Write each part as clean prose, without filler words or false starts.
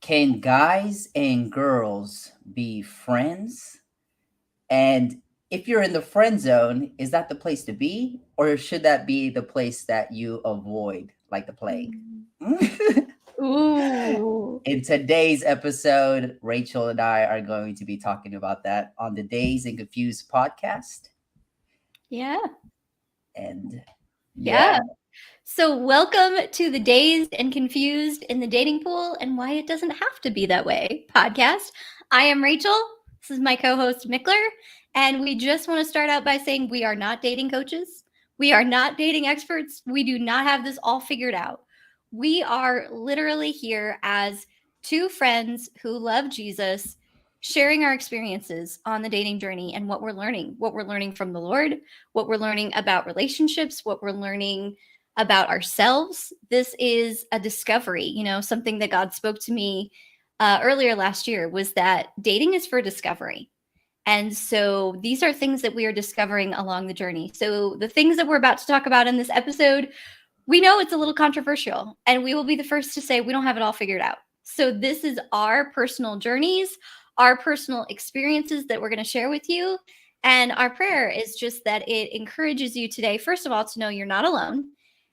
Can guys and girls be friends? And if you're in the friend zone, is that the place to be? Or should that be the place that you avoid like the plague? Mm. Ooh. In today's episode, Rachel and I are going to be talking about that on the Dazed and Confused podcast. Yeah. And Yeah. yeah, So, welcome to the Dazed and Confused in the Dating Pool and Why It Doesn't Have to Be That Way podcast. I am Rachel. This is my co host, Mickler. And we just want to start out by saying we are not dating coaches. We are not dating experts. We do not have this all figured out. We are literally here as two friends who love Jesus, sharing our experiences on the dating journey and what we're learning from the Lord, what we're learning about relationships, what we're learning about ourselves. This is a discovery, something that God spoke to me earlier last year was that dating is for discovery. And so these are things that we are discovering along the journey. So the things that we're about to talk about in this episode, we know it's a little controversial, and we will be the first to say we don't have it all figured out. So this is our personal journeys, our personal experiences that we're going to share with you. And our prayer is just that it encourages you today, first of all, to know you're not alone.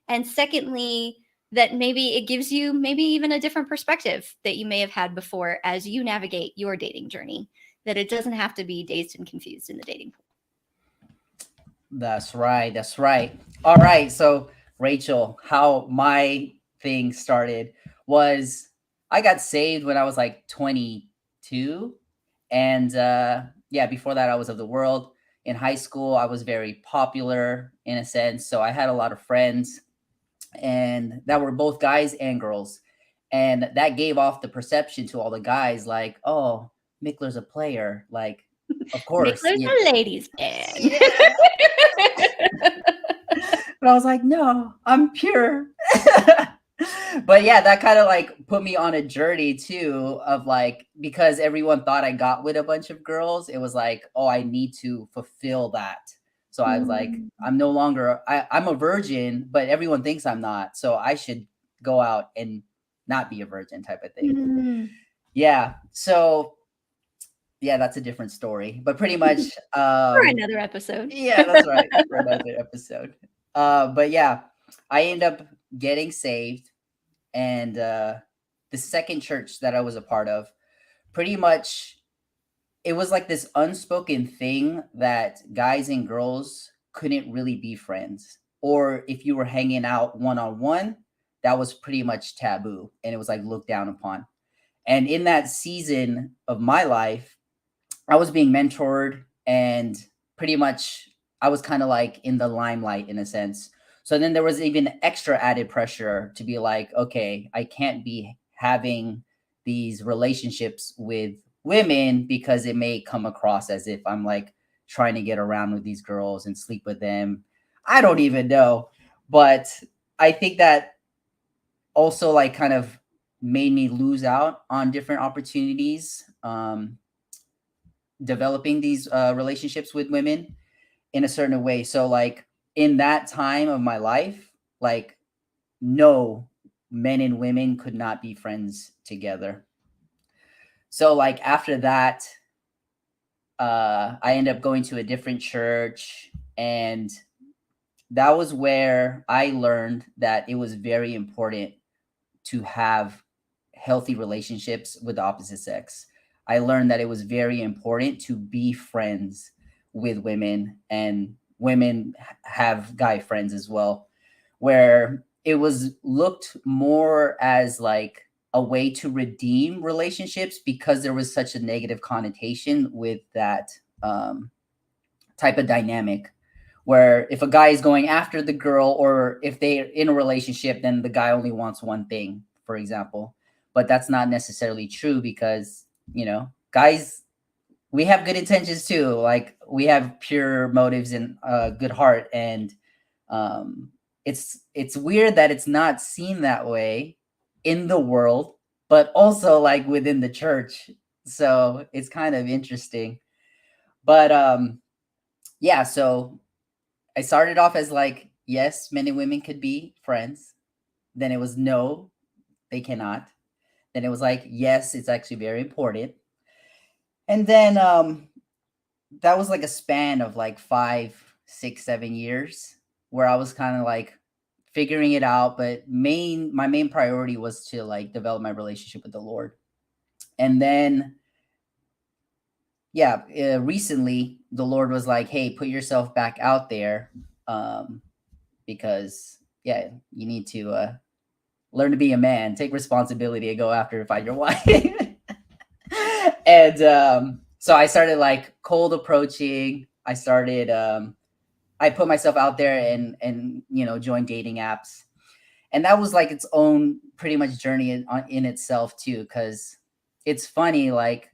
And secondly, that maybe it gives you maybe even a different perspective that you may have had before as you navigate your dating journey, that it doesn't have to be dazed and confused in the dating pool. that's right. That's right. All right. So, Rachel, how my thing started was I got saved when I was like 22. And yeah, before that, I was of the world. In high school, I was very popular in a sense. So, I had a lot of friends, and that were both guys and girls. And that gave off the perception to all the guys like, oh, Mickler's a player. Like, of course. Mickler's Yeah. a ladies' man. Yeah. But I was like, no, I'm pure. But yeah, that kind of like put me on a journey too of like, because everyone thought I got with a bunch of girls, it was like, oh, I need to fulfill that. So I was like, Mm. I'm no longer, I'm a virgin, but everyone thinks I'm not. So I should go out and not be a virgin type of thing. Mm. Yeah. So yeah, that's a different story. But pretty much, For another episode. yeah, that's right. For another episode. But yeah, I end up getting saved, and the second church that I was a part of, pretty much, it was like this unspoken thing that guys and girls couldn't really be friends, or if you were hanging out one on one, that was pretty much taboo, and it was like looked down upon. And in that season of my life, I was being mentored, and pretty much I was kind of like in the limelight in a sense. So then there was even extra added pressure to be like, okay, I can't be having these relationships with women because it may come across as if I'm like trying to get around with these girls and sleep with them. I don't even know. But I think that also like kind of made me lose out on different opportunities. Developing these relationships with women in a certain way. So like in that time of my life, like no, men and women could not be friends together. So like after that, I ended up going to a different church, and that was where I learned that it was very important to have healthy relationships with the opposite sex. I learned that it was very important to be friends with women, and women have guy friends as well, where it was looked more as like a way to redeem relationships because there was such a negative connotation with that um, type of dynamic, where if a guy is going after the girl, or if they're in a relationship, then the guy only wants one thing, for example. But that's not necessarily true, because guys, we have good intentions too. Like we have pure motives and a good heart, and um it's weird that it's not seen that way in the world, but also like within the church. So it's kind of interesting. But yeah, so I started off as like, yes, men and women could be friends. Then it was no, they cannot. Then it was like, yes, it's actually very important. And then that was like a span of like 5, 6, 7 years where I was kind of like figuring it out. But my main priority was to like develop my relationship with the Lord. And then, yeah, recently the Lord was like, hey, put yourself back out there, um, because, yeah, you need to learn to be a man, take responsibility, and go after and find your wife. And so I started like cold approaching. I put myself out there and joined dating apps, and that was like its own pretty much journey in itself too. Because it's funny, like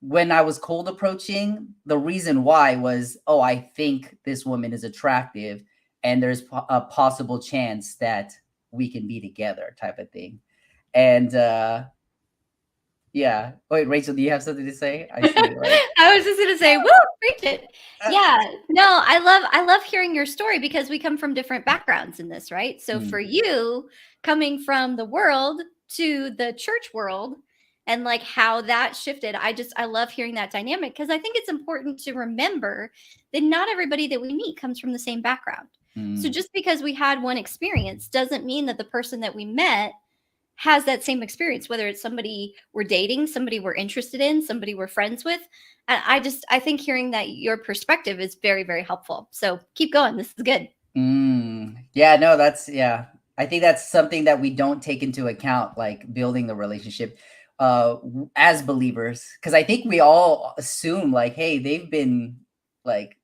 when I was cold approaching, the reason why was, oh, I think this woman is attractive, and there's a possible chance that we can be together, type of thing. And yeah. Wait, Rachel, do you have something to say? I see you like. I was just gonna say, woo, preach it. Yeah, no, I love hearing your story because we come from different backgrounds in this, right? So for you, coming from the world to the church world and like how that shifted, I love hearing that dynamic because I think it's important to remember that not everybody that we meet comes from the same background. So just because we had one experience doesn't mean that the person that we met has that same experience, whether it's somebody we're dating, somebody we're interested in, somebody we're friends with. And I think hearing that your perspective is very, very helpful. So keep going. This is good. Yeah, no, yeah. I think that's something that we don't take into account, like building the relationship as believers. Because I think we all assume like, hey, they've been like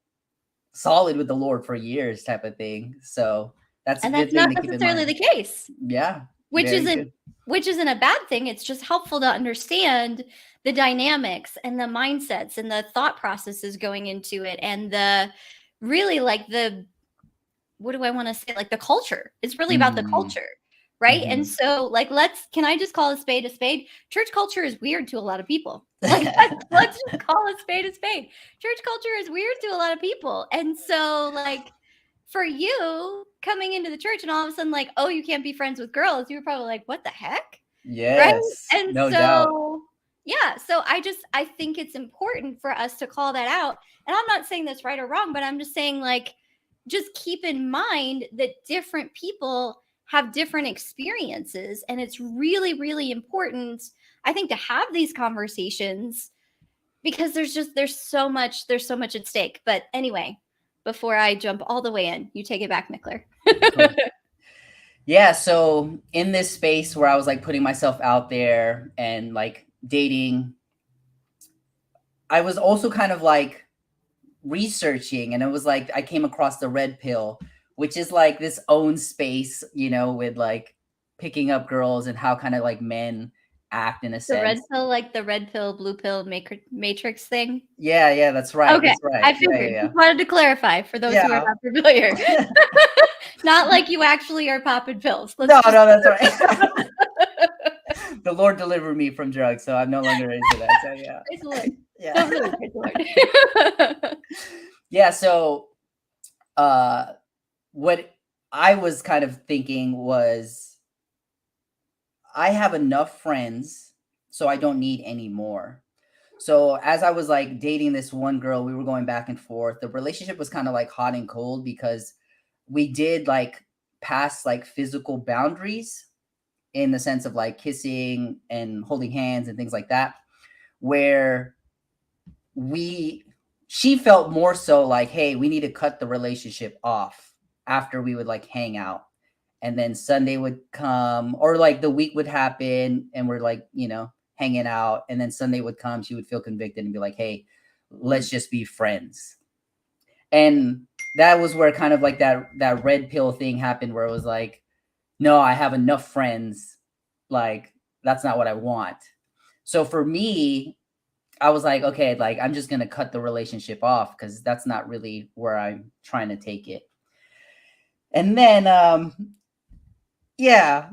solid with the Lord for years, type of thing. So that's a And good that's thing not to keep in necessarily mind. the case. Yeah, which very isn't good. which isn't a bad thing. It's just helpful to understand the dynamics and the mindsets and the thought processes going into it and the really like the what do I want to say? Like the culture. It's really about the Mm, culture. Right. And mhm. so like can I just call a spade a spade? Church culture is weird to a lot of people. Like let's just call a spade a spade. Church culture is weird to a lot of people. And so like for you coming into the church and all of a sudden like, oh, you can't be friends with girls, you were probably like, what the heck? Right? Yes, And no doubt. so yeah, so I think it's important for us to call that out. And I'm not saying that's right or wrong, but I'm just saying like just keep in mind that different people have different experiences and it's really really important I think to have these conversations because there's so much at stake. But anyway, before I jump all the way in, you take it back, Mickler. Cool. Yeah, so in this space where I was like putting myself out there and like dating, I was also kind of like researching, and it was like I came across the red pill, which is like this own space, with like picking up girls and how kind of like men act in a The red sense. pill, like the red pill, blue pill matrix thing. Yeah, that's right. Okay, That's right. I Yeah, figured. yeah, Just wanted to clarify for those who are yeah. not familiar. Yeah. Not like you actually are popping pills. No, Let's just no, that's right. The Lord delivered me from drugs, so I'm no longer into that. So yeah. praise the Lord. Yeah. No, really, praise the Lord. Yeah, so uh what I was kind of thinking was I have enough friends, so I don't need any more. So as I was like dating this one girl, we were going back and forth. The relationship was kind of like hot and cold because we did like pass like physical boundaries in the sense of like kissing and holding hands and things like that, where we she felt more so like, hey, we need to cut the relationship off after we would like hang out. And then Sunday would come, or like the week would happen, and we're like, hanging out. And then Sunday would come, she would feel convicted and be like, hey, let's just be friends. And that was where kind of like that red pill thing happened, where it was like, no, I have enough friends. Like, that's not what I want. So for me, I was like, okay, like I'm just gonna cut the relationship off because that's not really where I'm trying to take it. And then yeah,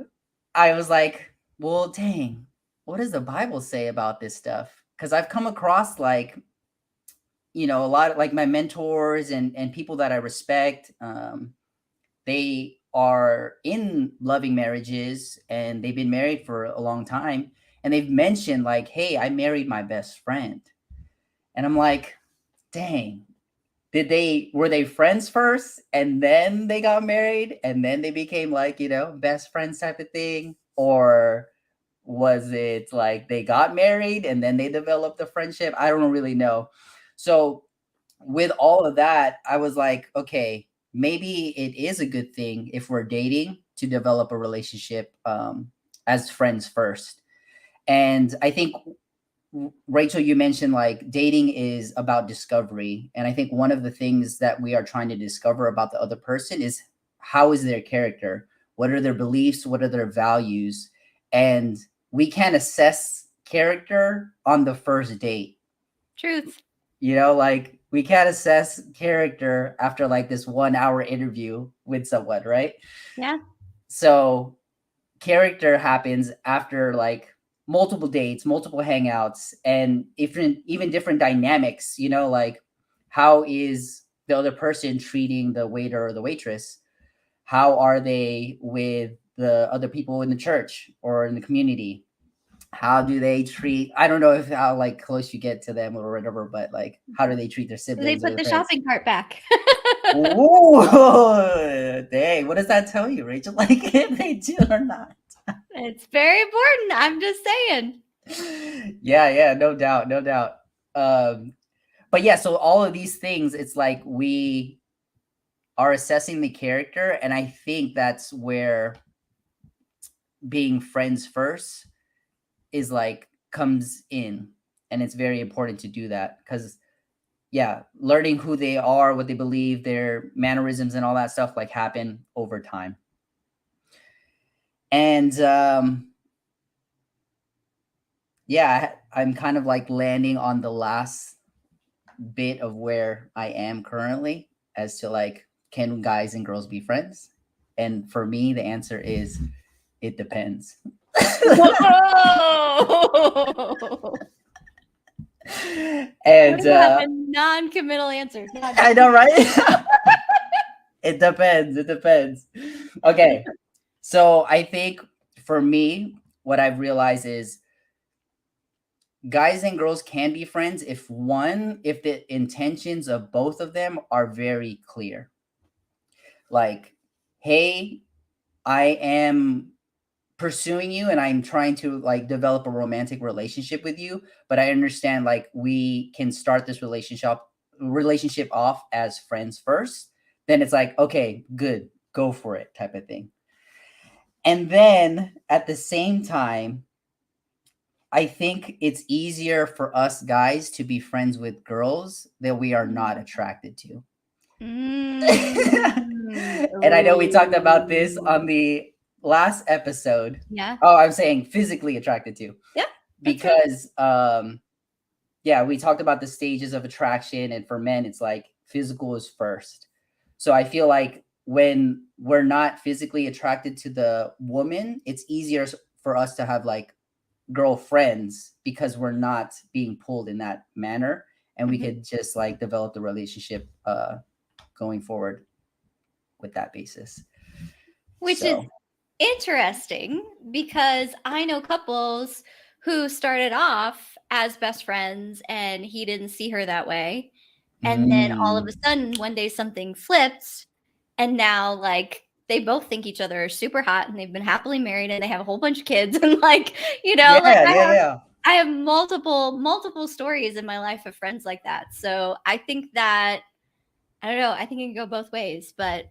I was like, well, dang, what does the Bible say about this stuff? Because I've come across like, a lot of like my mentors and people that I respect, they are in loving marriages and they've been married for a long time, and they've mentioned like, hey, I married my best friend. And I'm like, dang, were they friends first and then they got married and then they became like, best friends type of thing? Or was it like they got married and then they developed a friendship? I don't really know. So with all of that, I was like, okay, maybe it is a good thing if we're dating to develop a relationship as friends first. And I think, Rachel, you mentioned like dating is about discovery. And I think one of the things that we are trying to discover about the other person is how is their character? What are their beliefs? What are their values? And we can't assess character on the first date. Truth. Like we can't assess character after like this 1 hour interview with someone, right? Yeah. So character happens after like multiple dates, multiple hangouts, and even different dynamics, like how is the other person treating the waiter or the waitress? How are they with the other people in the church or in the community? How do they treat, I don't know if how like close you get to them or whatever, but like how do they treat their Do they siblings or put their the parents? shopping cart back? Ooh, dang, what does that tell you, Rachel? Like if they do or not? It's very important. I'm just saying. Yeah, no doubt, no doubt. But yeah, so all of these things, it's like we are assessing the character, and I think that's where being friends first is like comes in, and it's very important to do that because yeah, learning who they are, what they believe, their mannerisms and all that stuff like happen over time. And yeah, I'm kind of like landing on the last bit of where I am currently as to like, can guys and girls be friends? And for me, the answer is it depends. Whoa! And You have a non-committal answer. I know, right? It depends. It depends. Okay. So I think for me, what I've realized is guys and girls can be friends if the intentions of both of them are very clear. Like, hey, I am pursuing you and I'm trying to like develop a romantic relationship with you, but I understand like we can start this relationship off as friends first. Then it's like, okay, good, go for it type of thing. And then at the same time, I think it's easier for us guys to be friends with girls that we are not attracted to. And I know we talked about this on the last episode. Yeah. Oh, I'm saying physically attracted to. Yeah. Because yeah, we talked about the stages of attraction, and for men it's like physical is first. So I feel like when we're not physically attracted to the woman, it's easier for us to have like girlfriends because we're not being pulled in that manner, and we could just like develop the relationship going forward with that basis. Which is interesting because I know couples who started off as best friends and he didn't see her that way. And then all of a sudden, one day something flipped. And now, like, they both think each other are super hot and they've been happily married and they have a whole bunch of kids. And, like, Yeah. I have multiple stories in my life of friends like that. So I think that, I don't know, I think it can go both ways. But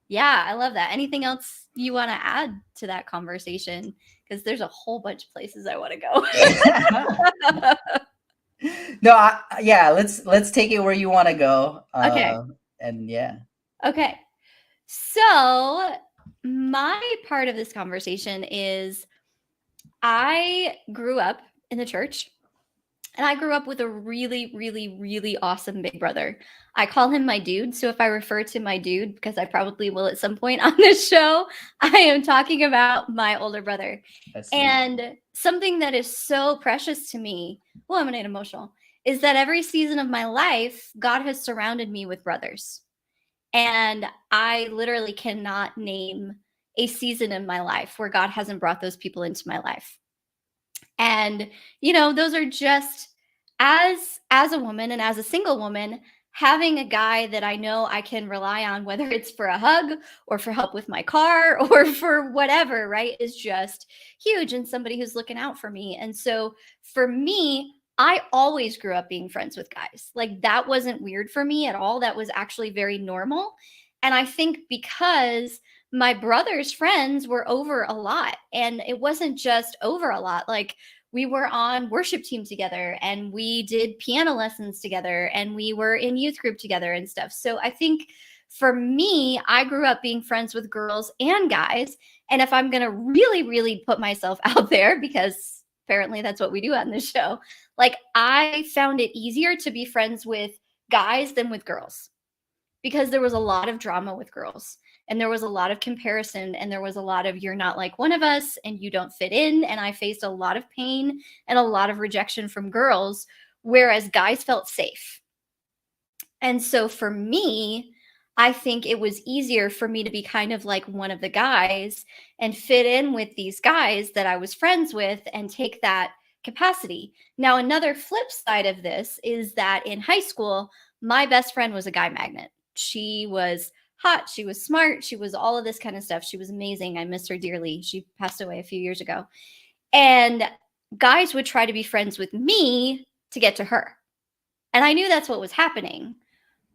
yeah, I love that. Anything else you want to add to that conversation? Because there's a whole bunch of places I want to go. No, yeah, let's take it where you want to go. Okay. And yeah. Okay. So, my part of this conversation is I grew up in the church. And I grew up with a really, really, really awesome big brother. I call him my dude. So if I refer to my dude, because I probably will at some point on this show, I am talking about my older brother. And something that is so precious to me, well, I'm going to get emotional, is that every season of my life, God has surrounded me with brothers. And I literally cannot name a season in my life where God hasn't brought those people into my life. And those are just, as a woman and as a single woman, having a guy that I know I can rely on, whether it's for a hug or for help with my car or for whatever, right, is just huge, and somebody who's looking out for me. And so for me, I always grew up being friends with guys. Like, that wasn't weird for me at all. That was actually very normal. And I think because my brother's friends were over a lot, and it wasn't just over a lot. Like, we were on worship team together, and we did piano lessons together, and we were in youth group together and stuff. So I think for me, I grew up being friends with girls and guys. And if I'm going to really, really put myself out there, because apparently that's what we do on this show, like, I found it easier to be friends with guys than with girls, because there was a lot of drama with girls, and there was a lot of comparison, and there was a lot of, you're not like one of us and you don't fit in. And I faced a lot of pain and a lot of rejection from girls, whereas guys felt safe. And so for me, I think it was easier for me to be kind of like one of the guys and fit in with these guys that I was friends with and take that capacity. Now, another flip side of this is that in high school, my best friend was a guy magnet. She was hot, she was smart, she was all of this kind of stuff. She was amazing. I miss her dearly. She passed away a few years ago. And guys would try to be friends with me to get to her. And I knew that's what was happening.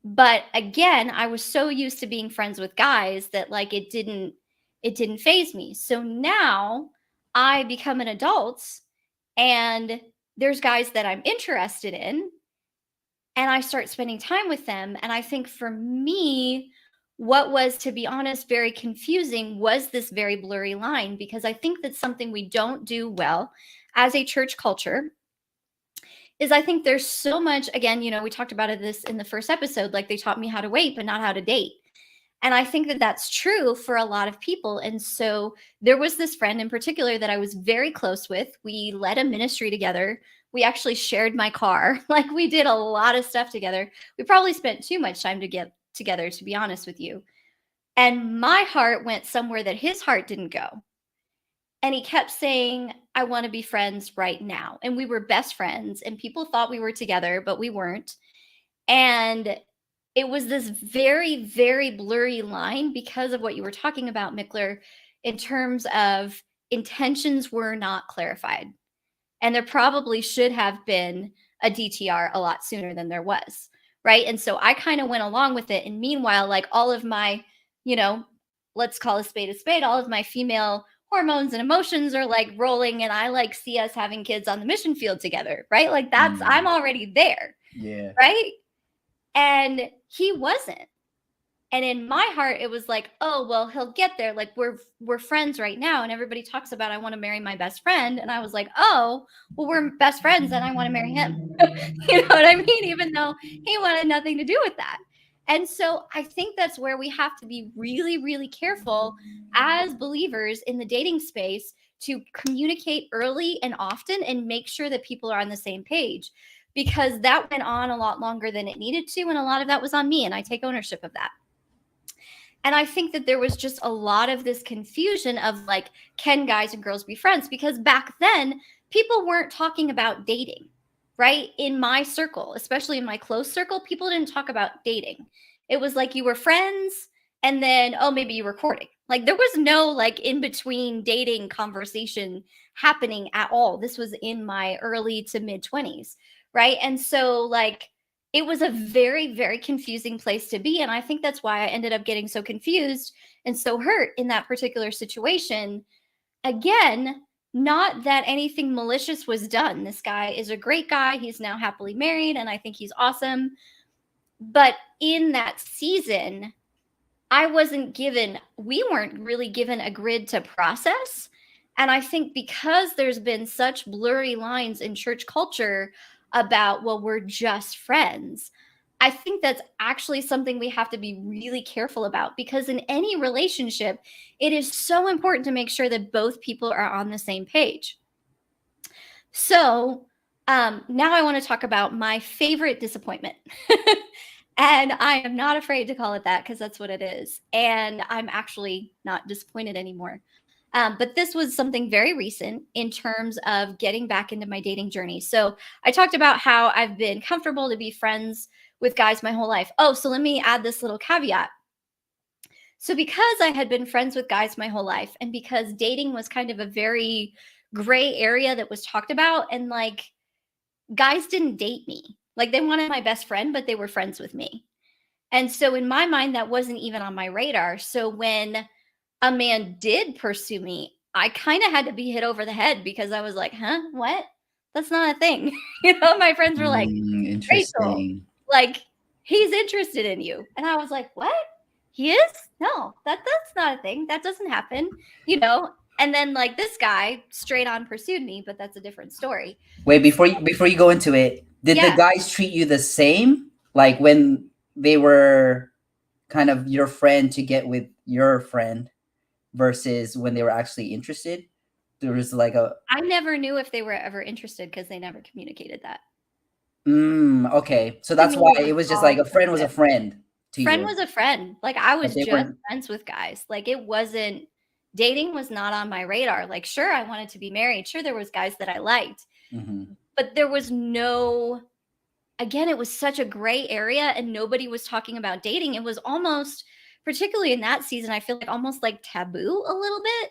But again, I was so used to being friends with guys that, like, it didn't faze me. So now I become an adult, and there's guys that I'm interested in, and I start spending time with them. And I think for me, what was, to be honest, very confusing was this very blurry line, because I think that's something we don't do well as a church culture. Is, I think there's so much, again, we talked about this in the first episode, like, they taught me how to wait, but not how to date. And I think that that's true for a lot of people. And so there was this friend in particular that I was very close with. We led a ministry together. We actually shared my car. Like, we did a lot of stuff together. We probably spent too much time to get together, to be honest with you. And my heart went somewhere that his heart didn't go. And he kept saying, I want to be friends right now. And we were best friends, and people thought we were together, but we weren't. And it was this very, very blurry line because of what you were talking about, Mickler, in terms of intentions were not clarified. And there probably should have been a DTR a lot sooner than there was, right? And so I kind of went along with it. And meanwhile, like, all of my, let's call a spade, all of my female hormones and emotions are like rolling, and I like see us having kids on the mission field together, right? Like, that's, I'm already there. Yeah. Right. And he wasn't. And in my heart, it was like, oh, well, he'll get there. Like, we're friends right now. And everybody talks about, I want to marry my best friend. And I was like, oh, well, we're best friends, and I want to marry him. You know what I mean? Even though he wanted nothing to do with that. And so I think that's where we have to be really, really careful as believers in the dating space to communicate early and often and make sure that people are on the same page, because that went on a lot longer than it needed to. And a lot of that was on me, and I take ownership of that. And I think that there was just a lot of this confusion of, like, can guys and girls be friends? Because back then, people weren't talking about dating, right? In my circle, especially in my close circle, people didn't talk about dating. It was like you were friends, and then, oh, maybe you were courting. Like, there was no, like, in between dating conversation happening at all. This was in my early to mid 20s, right? And so, like, it was a very, very confusing place to be. And I think that's why I ended up getting so confused and so hurt in that particular situation. Again, not that anything malicious was done. This guy is a great guy. He's now happily married, and I think he's awesome. But in that season, we weren't really given a grid to process. And I think because there's been such blurry lines in church culture about, well, we're just friends, I think that's actually something we have to be really careful about, because in any relationship, it is so important to make sure that both people are on the same page. So now I want to talk about my favorite disappointment. And I am not afraid to call it that because that's what it is. And I'm actually not disappointed anymore. But this was something very recent in terms of getting back into my dating journey. So I talked about how I've been comfortable to be friends with guys my whole life. Oh, so let me add this little caveat. So because I had been friends with guys my whole life, and because dating was kind of a very gray area that was talked about, and like guys didn't date me. Like they wanted my best friend, but they were friends with me. And so in my mind, that wasn't even on my radar. So when a man did pursue me, I kind of had to be hit over the head because I was like, huh, what? That's not a thing. My friends were like, Rachel, Interesting. like he's interested in you. And I was like, what? He is? No, that's not a thing. That doesn't happen, And then like this guy straight on pursued me, but that's a different story. Wait, before you go into it, did the Yeah. guys treat you the same? Like when they were kind of your friend to get with your friend versus when they were actually interested? There was like a I never knew if they were ever interested because they never communicated that. okay. So To that's me, why it was it was just like all a friend was a friendship. friend to Friend you. was a friend. Like I But was they just weren't friends with guys. Like it wasn't dating was not on my radar. Like sure I wanted to be married. Sure there was guys that I liked. mhm. But there was no again, it was such a gray area and nobody was talking about dating. It was almost particularly in that season, I feel like almost like taboo a little bit.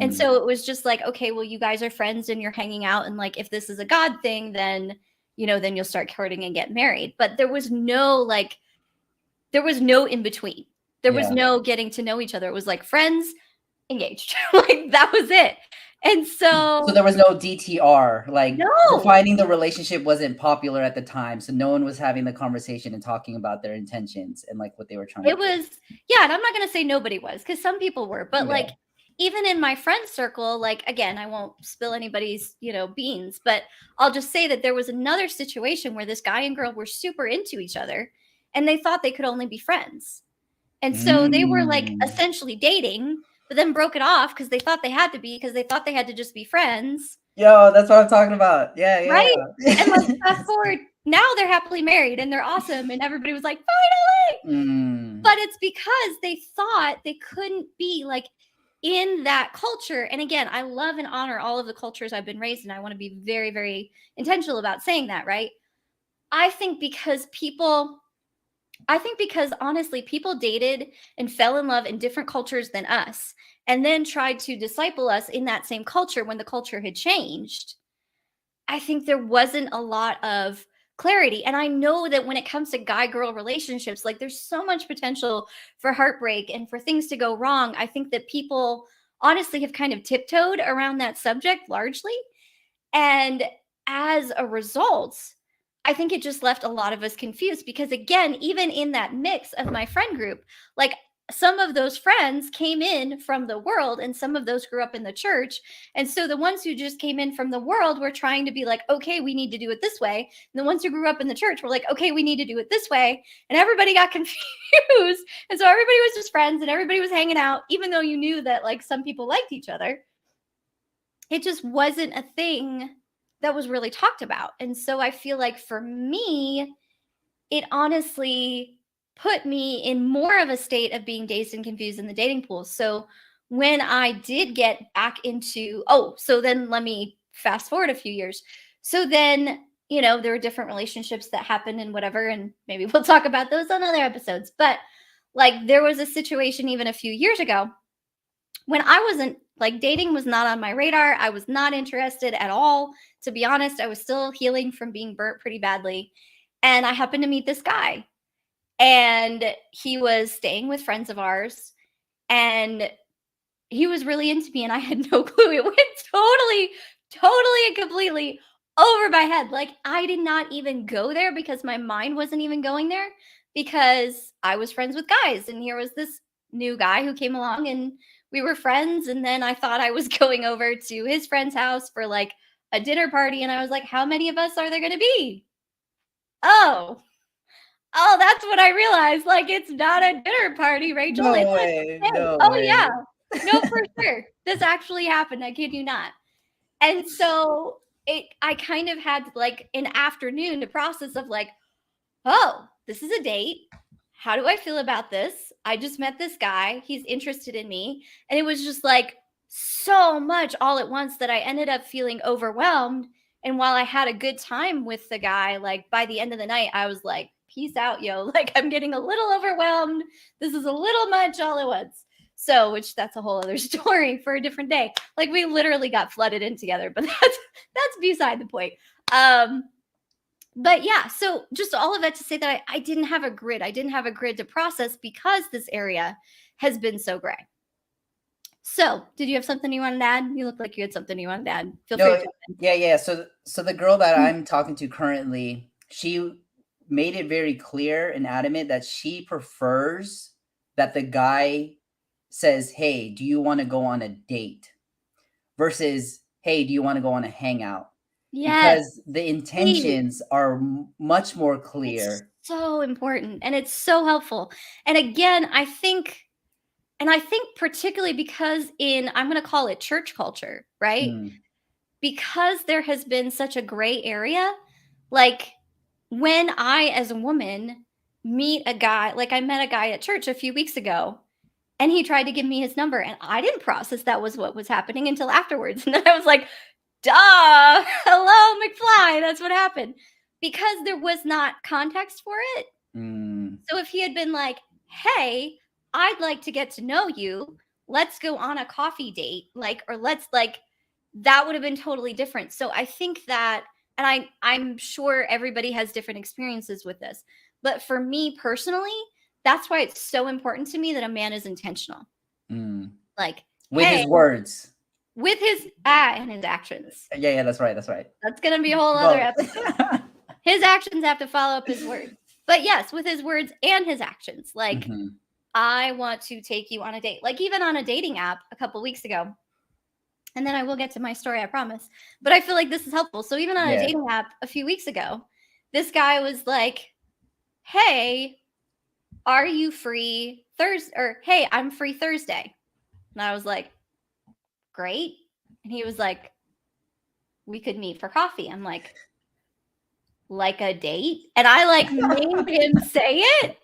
And Mm, so it was just like, okay, well, you guys are friends and you're hanging out. And like, if this is a God thing, then, then you'll start courting and get married. But there was no like, there was no in between. There was yeah. no getting to know each other. It was like friends, engaged. Like that was it. And So so, there was no DTR. Like no, defining the relationship wasn't popular at the time, so no one was having the conversation and talking about their intentions and like what they were trying to it do. was, yeah. And I'm not going to say nobody was because some people were, but Yeah. like, even in my friend circle, like, again, I won't spill anybody's, beans, but I'll just say that there was another situation where this guy and girl were super into each other and they thought they could only be friends. And so they were like Mm. essentially dating, but then broke it off because they thought they had to be, because they thought they had to just be friends. Yo, that's what I'm talking about. Yeah, Right? And like yeah. fast forward, now they're happily married and they're awesome. And everybody was like, finally. Mm, But it's because they thought they couldn't be like in that culture. And again, I love and honor all of the cultures I've been raised in. I want to be very, very intentional about saying that, right? I think because people I think because honestly, people dated and fell in love in different cultures than us, and then tried to disciple us in that same culture when the culture had changed. I think there wasn't a lot of clarity. And I know that when it comes to guy girl relationships, like there's so much potential for heartbreak and for things to go wrong. I think that people honestly have kind of tiptoed around that subject largely. And as a result, I think it just left a lot of us confused because, again, even in that mix of my friend group, like some of those friends came in from the world and some of those grew up in the church. And so the ones who just came in from the world were trying to be like, okay, we need to do it this way. And the ones who grew up in the church were like, okay, we need to do it this way. And everybody got confused. And so everybody was just friends and everybody was hanging out, even though you knew that like some people liked each other. It just wasn't a thing that was really talked about. And so I feel like for me, it honestly put me in more of a state of being dazed and confused in the dating pool. So when I did get back into, so then let me fast forward a few years. So then, there were different relationships that happened and whatever, and maybe we'll talk about those on other episodes. But like there was a situation even a few years ago when I wasn't like dating was not on my radar. I was not interested at all. To be honest, I was still healing from being burnt pretty badly. And I happened to meet this guy, and he was staying with friends of ours, and he was really into me, and I had no clue. It went totally and completely over my head. Like I did not even go there because my mind wasn't even going there because I was friends with guys. And here was this new guy who came along and we were friends. And then I thought I was going over to his friend's house for like a dinner party. And I was like, how many of us are there going to be? Oh, that's what I realized. Like, it's not a dinner party, Rachel. no It's a way. date. No Oh, yeah. way. No, for sure. This actually happened. I kid you not. And so I kind of had like an afternoon to process of like, oh, this is a date. How do I feel about this? I just met this guy. He's interested in me. And it was just like so much all at once that I ended up feeling overwhelmed. And while I had a good time with the guy, like by the end of the night, I was like, peace out, yo. Like I'm getting a little overwhelmed. This is a little much all at once. So, which that's a whole other story for a different day. Like we literally got flooded in together, but that's beside the point. But yeah, so just all of that to say that I didn't have a grid. I didn't have a grid to process because this area has been so gray. So, did you have something you wanted to add? You look like you had something you wanted to add. Feel free to jump in. Yeah. So the girl that I'm talking to currently, she made it very clear and adamant that she prefers that the guy says, "Hey, do you want to go on a date?" versus, "Hey, do you want to go on a hangout?" Yes, Because the intentions are much more clear. it's so important and it's so helpful. And again, I think particularly because I'm going to call it church culture, right? Because there has been such a gray area, like when I, as a woman, meet a guy, like I met a guy at church a few weeks ago, and he tried to give me his number, and I didn't process that was what was happening until afterwards. And then I was like, duh, hello, McFly, that's what happened. Because there was not context for it. So if he had been like, hey, I'd like to get to know you, let's go on a coffee date, or let's that would have been totally different. So I think that, and I'm sure everybody has different experiences with this, but for me personally, that's why it's so important to me that a man is intentional. Like with his words, with his and his actions. Yeah, that's right. That's gonna be a whole other episode. His actions have to follow up his words. But yes, with his words and his actions. Like, I want to take you on a date. Like even on a dating app a couple weeks ago. And then I will get to my story, I promise. But I feel like this is helpful. So even on a dating app a few weeks ago, this guy was like, hey, are you free Thursday? Or, hey, I'm free Thursday. And I was like, great. And he was like, we could meet for coffee. I'm like a date? And I made him say it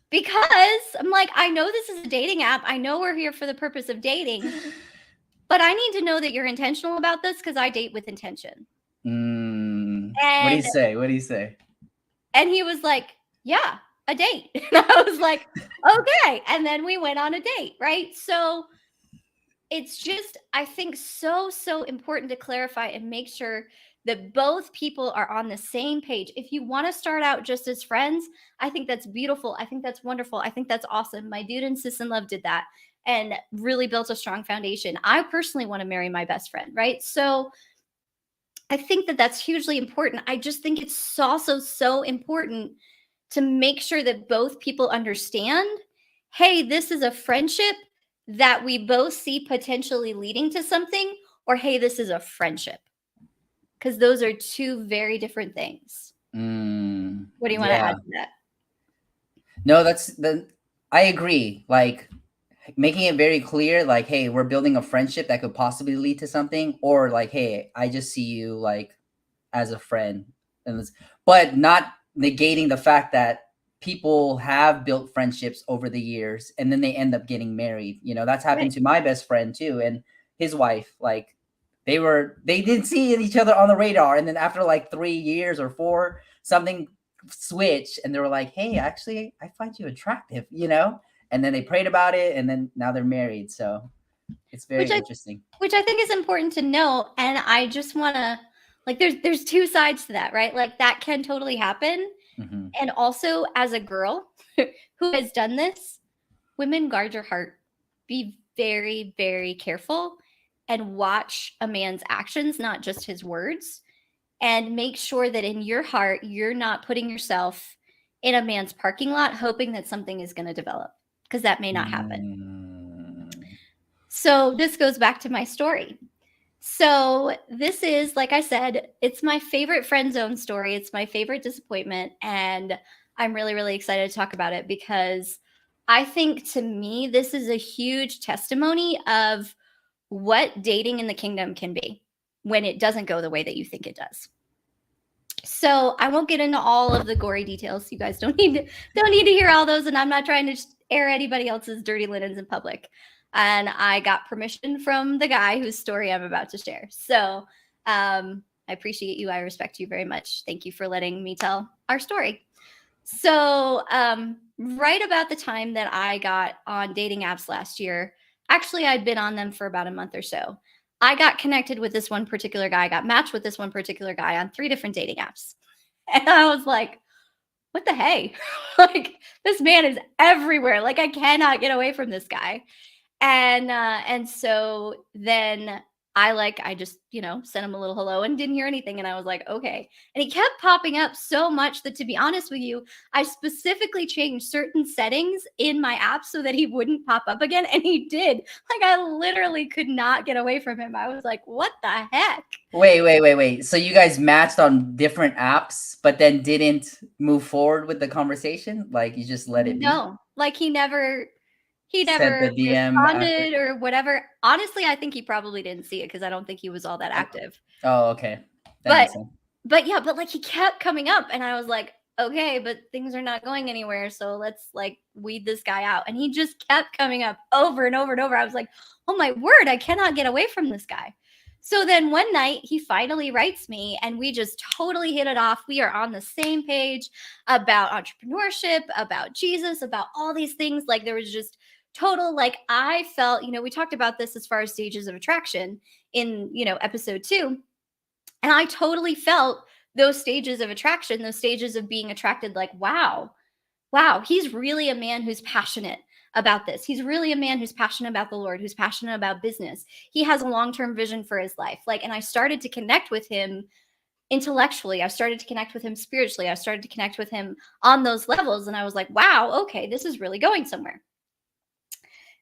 because I'm like, I know this is a dating app. I know we're here for the purpose of dating. But I need to know that you're intentional about this because I date with intention. What do you say? And he was like, yeah, a date. And I was like, okay. And then we went on a date, right? So it's just, I think, so important to clarify and make sure that both people are on the same page. If you want to start out just as friends, I think that's beautiful. I think that's wonderful. I think that's awesome. My dude in Sis and Love did that and really built a strong foundation. I personally want to marry my best friend, right? So I think that that's hugely important. I just think it's also so important to make sure that both people understand, hey, this is a friendship that we both see potentially leading to something, or hey, this is a friendship. Because those are two very different things. What do you want to add to that? No, I agree. Like making it very clear, like, hey, we're building a friendship that could possibly lead to something, or like, hey, I just see you like as a friend, but not negating the fact that people have built friendships over the years and then they end up getting married. That's happened to my best friend too, and his wife. Like they didn't see each other on the radar, and then after like 3 years or 4, something switched, and they were like, hey, actually I find you attractive, and then they prayed about it, and then now they're married. So it's very interesting. Which I think is important to know. And I just want to, like, there's two sides to that, right? Like that can totally happen. And also as a girl who has done this, women, guard your heart. Be very, very careful and watch a man's actions, not just his words. And make sure that in your heart, you're not putting yourself in a man's parking lot hoping that something is going to develop, because that may not happen. So this goes back to my story. So this is, like I said, it's my favorite friend zone story. It's my favorite disappointment. And I'm really, really excited to talk about it because I think, to me, this is a huge testimony of what dating in the kingdom can be when it doesn't go the way that you think it does. So I won't get into all of the gory details. You guys don't need to hear all those, and I'm not trying to air anybody else's dirty linens in public. And I got permission from the guy whose story I'm about to share. So I appreciate you. I respect you very much. Thank you for letting me tell our story. So right about the time that I got on dating apps last year, actually I'd been on them for about a month or so. I got connected with this one particular guy, got matched with this one particular guy on 3 different dating apps. And I was like, what the hey? Like, this man is everywhere. Like, I cannot get away from this guy. And so then I just, sent him a little hello and didn't hear anything. And I was like, okay. And he kept popping up so much that, to be honest with you, I specifically changed certain settings in my app so that he wouldn't pop up again. And he did. Like, I literally could not get away from him. I was like, what the heck? Wait. So you guys matched on different apps, but then didn't move forward with the conversation? Like, you just let it be? No, like he never Sent the DM after? responded or whatever. Honestly, I think he probably didn't see it because I don't think he was all that active. Oh, okay. That makes sense. But yeah, but like he kept coming up and I was like, okay, but things are not going anywhere. So let's like weed this guy out. And he just kept coming up over and over and over. I was like, oh my word, I cannot get away from this guy. So then one night he finally writes me and we just totally hit it off. We are on the same page about entrepreneurship, about Jesus, about all these things. Like there was just total, like I felt, we talked about this as far as stages of attraction in, episode 2. And I totally felt those stages of attraction, those stages of being attracted, like, wow, he's really a man who's passionate about this. He's really a man who's passionate about the Lord, who's passionate about business. He has a long-term vision for his life. Like, and I started to connect with him intellectually. I started to connect with him spiritually. I started to connect with him on those levels. And I was like, wow, okay, this is really going somewhere.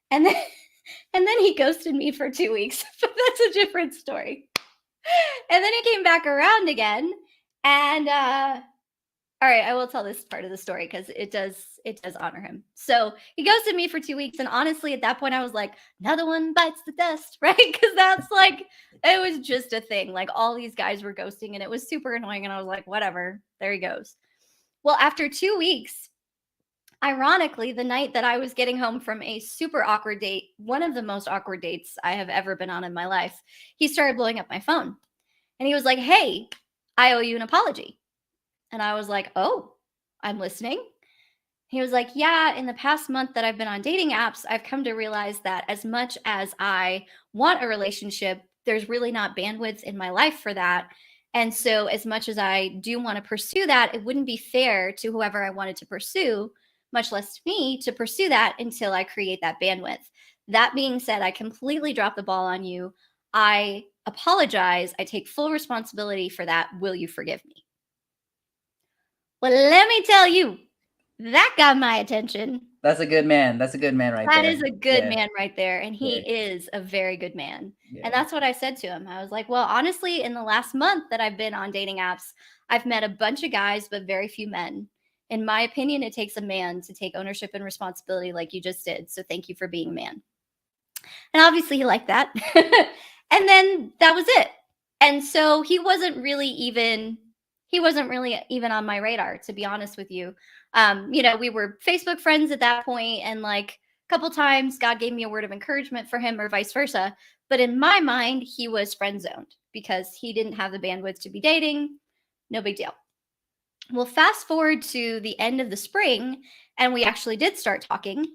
And then he ghosted me for 2 weeks, but that's a different story. And then he came back around again. And all right, I will tell this part of the story because it does honor him. So he ghosted me for 2 weeks. And honestly, at that point, I was like, another one bites the dust, right? Because that's like, it was just a thing. Like all these guys were ghosting and it was super annoying. And I was like, whatever, there he goes. Well, after 2 weeks, ironically, the night that I was getting home from a super awkward date, one of the most awkward dates I have ever been on in my life, he started blowing up my phone. And he was like, hey, I owe you an apology. And I was like, oh, I'm listening. He was like, yeah, in the past month that I've been on dating apps, I've come to realize that as much as I want a relationship, there's really not bandwidth in my life for that. And so as much as I do want to pursue that, it wouldn't be fair to whoever I wanted to pursue, much less to me, to pursue that until I create that bandwidth. That being said, I completely dropped the ball on you. I apologize. I take full responsibility for that. Will you forgive me? Well, let me tell you, that got my attention. That's a good man. That's a good man right there. That is a good man right there. And he is a very good man. Yeah. And that's what I said to him. I was like, well, honestly, in the last month that I've been on dating apps, I've met a bunch of guys, but very few men. In my opinion, it takes a man to take ownership and responsibility like you just did. So thank you for being a man. And obviously he liked that. And then that was it. And so he wasn't really even on my radar, to be honest with you. We were Facebook friends at that point, and like a couple times God gave me a word of encouragement for him or vice versa. But in my mind, he was friend zoned because he didn't have the bandwidth to be dating. No big deal. Well, fast forward to the end of the spring, and we actually did start talking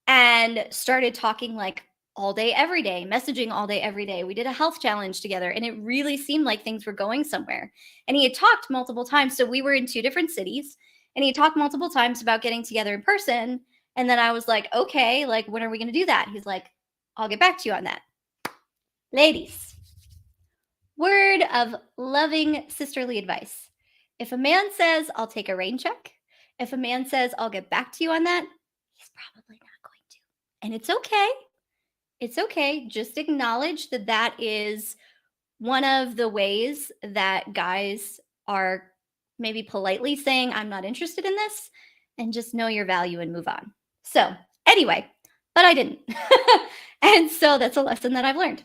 and started talking like all day, every day, messaging all day, every day. We did a health challenge together, and it really seemed like things were going somewhere. And he had talked multiple times. So we were in 2 different cities, and he talked multiple times about getting together in person. And then I was like, okay, like, when are we going to do that? He's like, I'll get back to you on that. Ladies, word of loving sisterly advice. If a man says, I'll take a rain check, if a man says, I'll get back to you on that, he's probably not going to. And it's okay. It's okay. Just acknowledge that that is one of the ways that guys are maybe politely saying, I'm not interested in this, and just know your value and move on. So anyway, but I didn't. And so that's a lesson that I've learned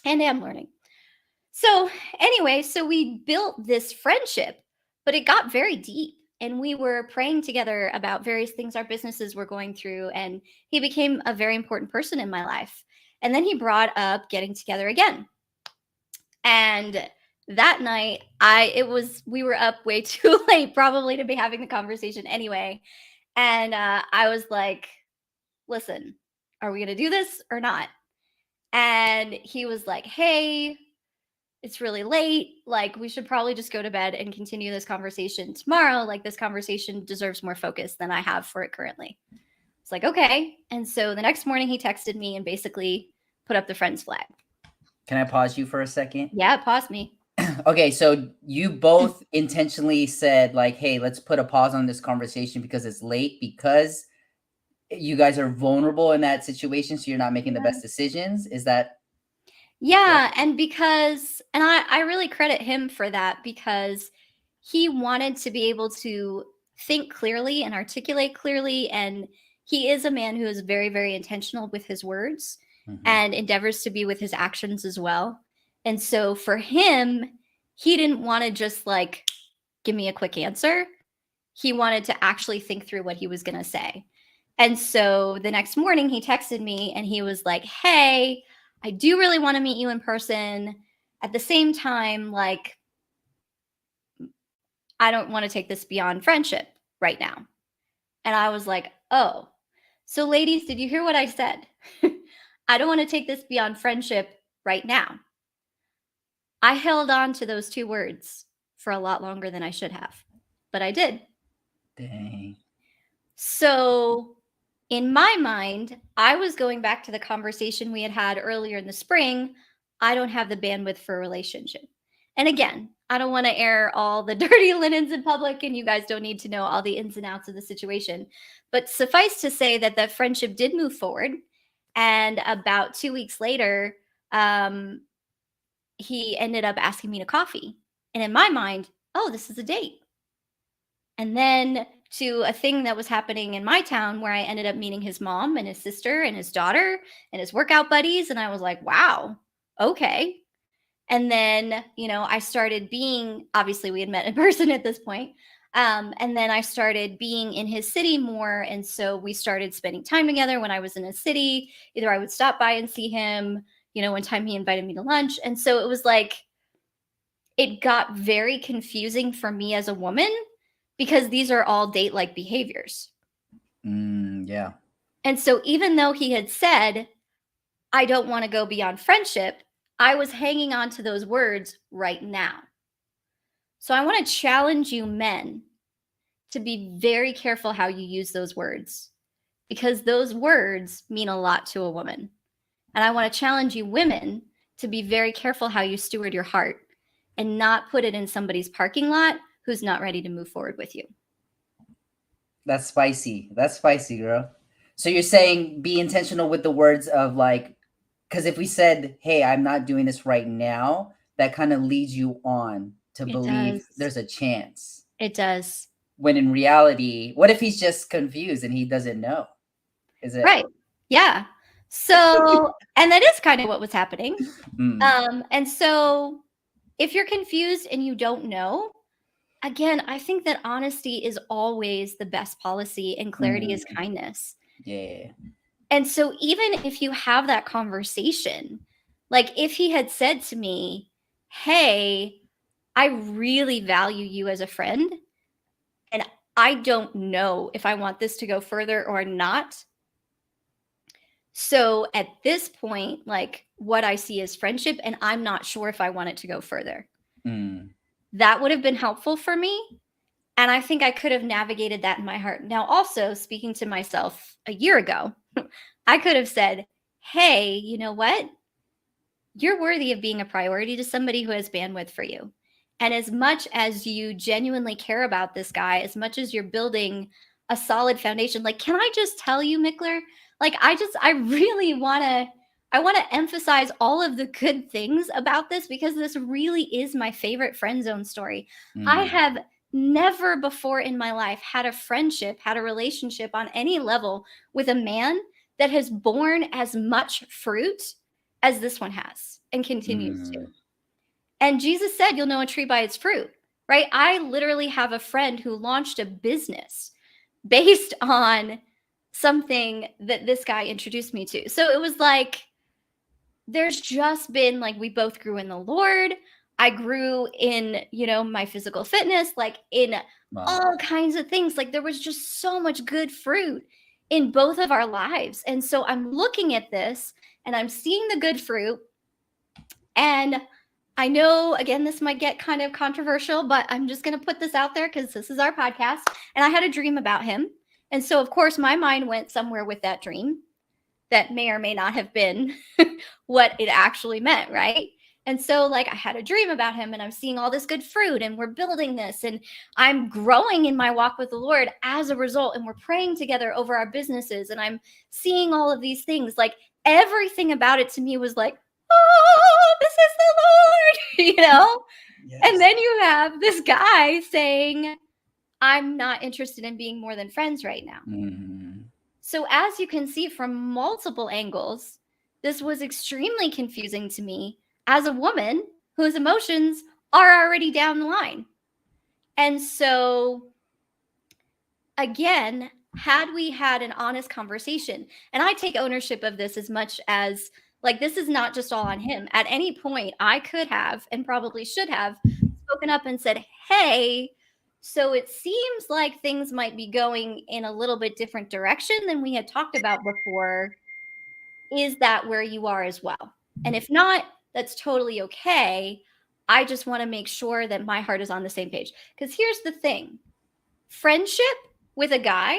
and am learning. So anyway, so we built this friendship But it got very deep. And we were praying together about various things our businesses were going through. And he became a very important person in my life. And then he brought up getting together again. And that night, we were up way too late, probably to be having the conversation anyway. And I was like, listen, are we going to do this or not? And he was like, hey, it's really late. Like, we should probably just go to bed and continue this conversation tomorrow. Like, this conversation deserves more focus than I have for it currently. It's like, okay. And so the next morning he texted me and basically put up the friends flag. Can I pause you for a second? Yeah, pause me. Okay, so you both intentionally said like, hey, let's put a pause on this conversation because it's late, because you guys are vulnerable in that situation, so you're not making the best decisions. Is that? Yeah, and I really credit him for that, because he wanted to be able to think clearly and articulate clearly, and he is a man who is very, very intentional with his words and endeavors to be with his actions as well. And so for him, he didn't want to just like give me a quick answer. He wanted to actually think through what he was going to say. And so the next morning he texted me and he was like, hey, I do really want to meet you in person. At the same time, like, I don't want to take this beyond friendship right now. And I was like, oh, so ladies, did you hear what I said? I don't want to take this beyond friendship right now. I held on to those two words for a lot longer than I should have, but I did. Dang. So in my mind, I was going back to the conversation we had earlier in the spring. I don't have the bandwidth for a relationship. And again, I don't want to air all the dirty linens in public, and you guys don't need to know all the ins and outs of the situation. But suffice to say that the friendship did move forward. And about 2 weeks later, he ended up asking me to coffee. And in my mind, oh, this is a date. And then to a thing that was happening in my town where I ended up meeting his mom and his sister and his daughter and his workout buddies. And I was like, wow, okay. And then, I started being, obviously we had met in person at this point. And then I started being in his city more. And so we started spending time together when I was in his city. Either I would stop by and see him, one time he invited me to lunch. And so it was like, it got very confusing for me as a woman, because these are all date-like behaviors. Yeah. And so even though he had said, I don't want to go beyond friendship, I was hanging on to those words right now. So I want to challenge you men to be very careful how you use those words, because those words mean a lot to a woman. And I want to challenge you women to be very careful how you steward your heart and not put it in somebody's parking lot who's not ready to move forward with you. That's spicy. That's spicy, girl. So you're saying be intentional with the words of like, because if we said, hey, I'm not doing this right now, that kind of leads you on to believe there's a chance. It does. When in reality, what if he's just confused and he doesn't know? Is it? Right. Yeah. So, and that is kind of what was happening. And so if you're confused and you don't know, again, I think that honesty is always the best policy, and clarity is kindness. Yeah. And so even if you have that conversation, like if he had said to me, hey, I really value you as a friend, and I don't know if I want this to go further or not. So at this point, like, what I see is friendship, and I'm not sure if I want it to go further. That would have been helpful for me. And I think I could have navigated that in my heart. Now, also speaking to myself a year ago, I could have said, hey, you know what? You're worthy of being a priority to somebody who has bandwidth for you. And as much as you genuinely care about this guy, as much as you're building a solid foundation, like, can I just tell you, Mickler, like, I really want to emphasize all of the good things about this, because this really is my favorite friend zone story. I have never before in my life had a friendship, had a relationship on any level with a man that has borne as much fruit as this one has and continues to. And Jesus said, you'll know a tree by its fruit. right? I literally have a friend who launched a business based on something that this guy introduced me to. So it was like, there's just been like, we both grew in the Lord. I grew in, my physical fitness, like in Wow. all kinds of things. Like there was just so much good fruit in both of our lives. And so I'm looking at this and I'm seeing the good fruit. And I know, again, this might get kind of controversial, but I'm just going to put this out there because this is our podcast. And I had a dream about him. And so, of course, my mind went somewhere with that dream that may or may not have been what it actually meant, right? And so, like, I had a dream about him and I'm seeing all this good fruit and we're building this and I'm growing in my walk with the Lord as a result. And we're praying together over our businesses and I'm seeing all of these things. Like, everything about it to me was like, oh, this is the Lord, Yes. And then you have this guy saying, I'm not interested in being more than friends right now. Mm-hmm. So, as you can see from multiple angles, this was extremely confusing to me as a woman whose emotions are already down the line. And so, again, had we had an honest conversation, and I take ownership of this as much as like this is not just all on him. At any point, I could have and probably should have spoken up and said, hey, so it seems like things might be going in a little bit different direction than we had talked about before. Is that where you are as well? And if not, that's totally okay. I just want to make sure that my heart is on the same page. Because here's the thing, friendship with a guy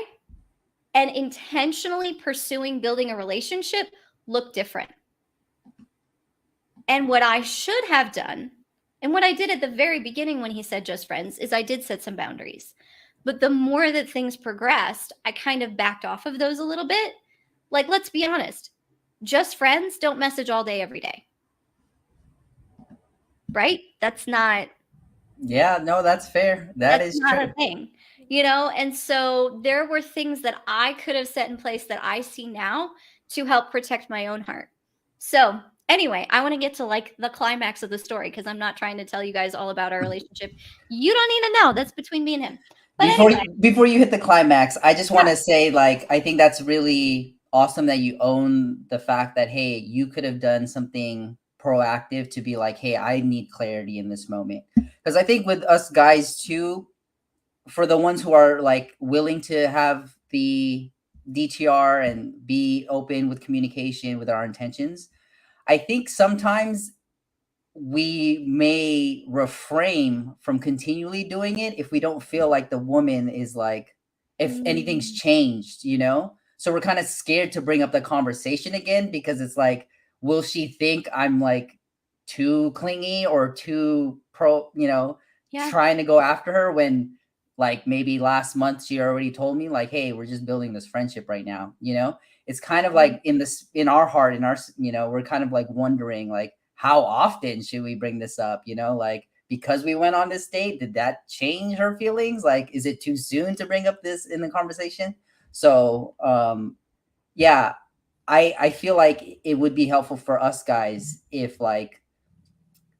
and intentionally pursuing building a relationship look different. And what I should have done, and what I did at the very beginning when he said just friends, is I did set some boundaries. But the more that things progressed, I kind of backed off of those a little bit. Like, let's be honest, just friends don't message all day, every day. Right? That's not. Yeah, no, that's fair. That's not true. a thing, And so there were things that I could have set in place that I see now to help protect my own heart. So anyway, I want to get to like the climax of the story because I'm not trying to tell you guys all about our relationship. You don't need to know. That's between me and him. But Before you hit the climax, I just want to say, like, I think that's really awesome that you own the fact that, hey, you could have done something proactive to be like, hey, I need clarity in this moment. Because I think with us guys too, for the ones who are like willing to have the DTR and be open with communication with our intentions, I think sometimes we may refrain from continually doing it if we don't feel like the woman is like, if anything's changed, so we're kind of scared to bring up the conversation again because it's like, will she think I'm like too clingy or too trying to go after her when like maybe last month she already told me like, hey, we're just building this friendship right now. It's kind of like in our heart, in our, we're kind of like wondering like, how often should we bring this up? Like, because we went on this date, did that change her feelings? Like, is it too soon to bring up this in the conversation? So, yeah, I feel like it would be helpful for us guys if like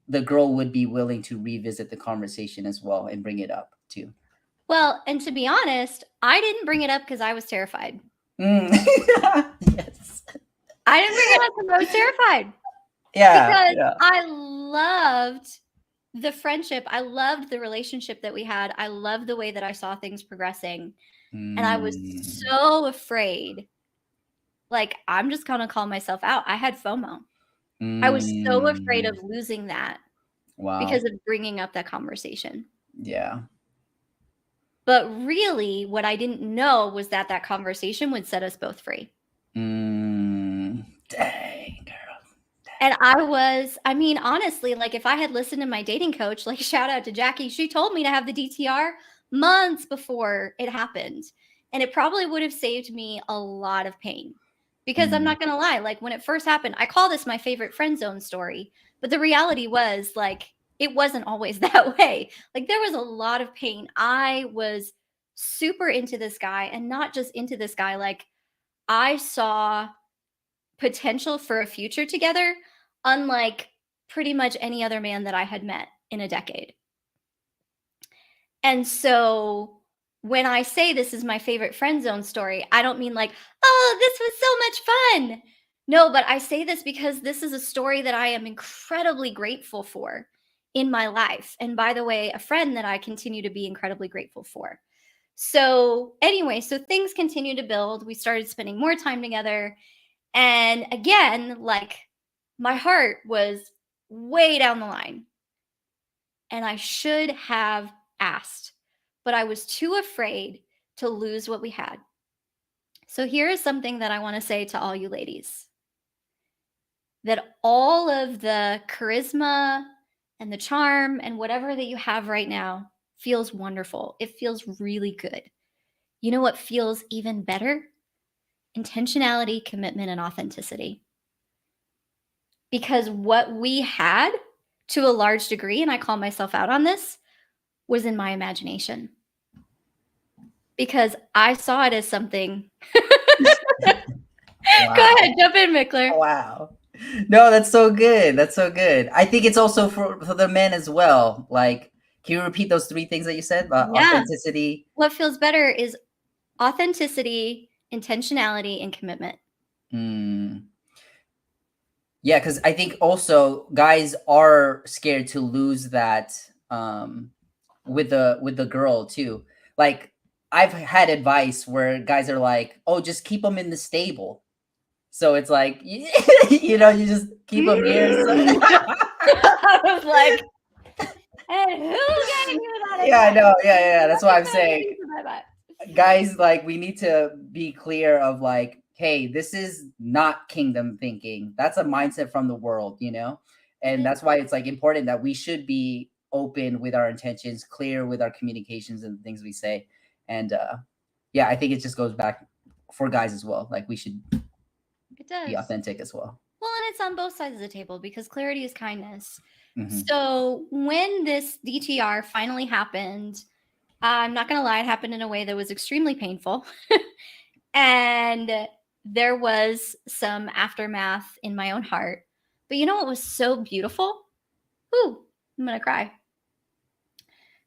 the girl would be willing to revisit the conversation as well and bring it up too. Well, and to be honest, I didn't bring it up because I was terrified. Yes. I didn't bring it up because I was terrified. Yeah. Because I loved the friendship. I loved the relationship that we had. I loved the way that I saw things progressing. And I was so afraid. Like, I'm just going to call myself out. I had FOMO. I was so afraid of losing that. Wow. Because of bringing up that conversation. Yeah. But really, what I didn't know was that that conversation would set us both free. Dang, girl. And I mean, honestly, like if I had listened to my dating coach, like shout out to Jackie, she told me to have the DTR months before it happened. And it probably would have saved me a lot of pain. Because I'm not going to lie, like when it first happened, I call this my favorite friend zone story. But the reality was like, it wasn't always that way. Like there was a lot of pain. I was super into this guy and not just into this guy. Like I saw potential for a future together, unlike pretty much any other man that I had met in a decade. And so when I say this is my favorite friend zone story, I don't mean like, oh, this was so much fun. No, but I say this because this is a story that I am incredibly grateful for in my life. And by the way, a friend that I continue to be incredibly grateful for. So, anyway, so things continue to build. We started spending more time together. And again, like my heart was way down the line. And I should have asked, but I was too afraid to lose what we had. So here is something that I want to say to all you ladies, that all of the charisma and the charm and whatever that you have right now feels wonderful. It feels really good. You know what feels even better? Intentionality, commitment, and authenticity. Because what we had to a large degree, and I call myself out on this, was in my imagination. Because I saw it as something. Wow. Go ahead, jump in, Mickler. Wow. No, that's so good. That's so good. I think it's also for the men as well. Like, can you repeat those three things that you said? Yeah. Authenticity. What feels better is authenticity, intentionality, and commitment. Yeah, because I think also guys are scared to lose that with the girl too. Like, I've had advice where guys are like, "Oh, just keep them in the stable." So it's like, you know, you just keep them here. I was like, and who gave you that Yeah, I advice? know. Yeah. That's why I'm saying, Who gave you that advice? guys, like, we need to be clear of like, hey, this is not kingdom thinking. That's a mindset from the world, you know? And that's why it's like important that we should be open with our intentions, clear with our communications and the things we say. And yeah, I think it just goes back for guys as well. Like, we should It does. be authentic as well. Well, and it's on both sides of the table because clarity is kindness. Mm-hmm. So when this DTR finally happened, I'm not going to lie, it happened in a way that was extremely painful. And there was some aftermath in my own heart. But you know what was so beautiful? Ooh, I'm going to cry.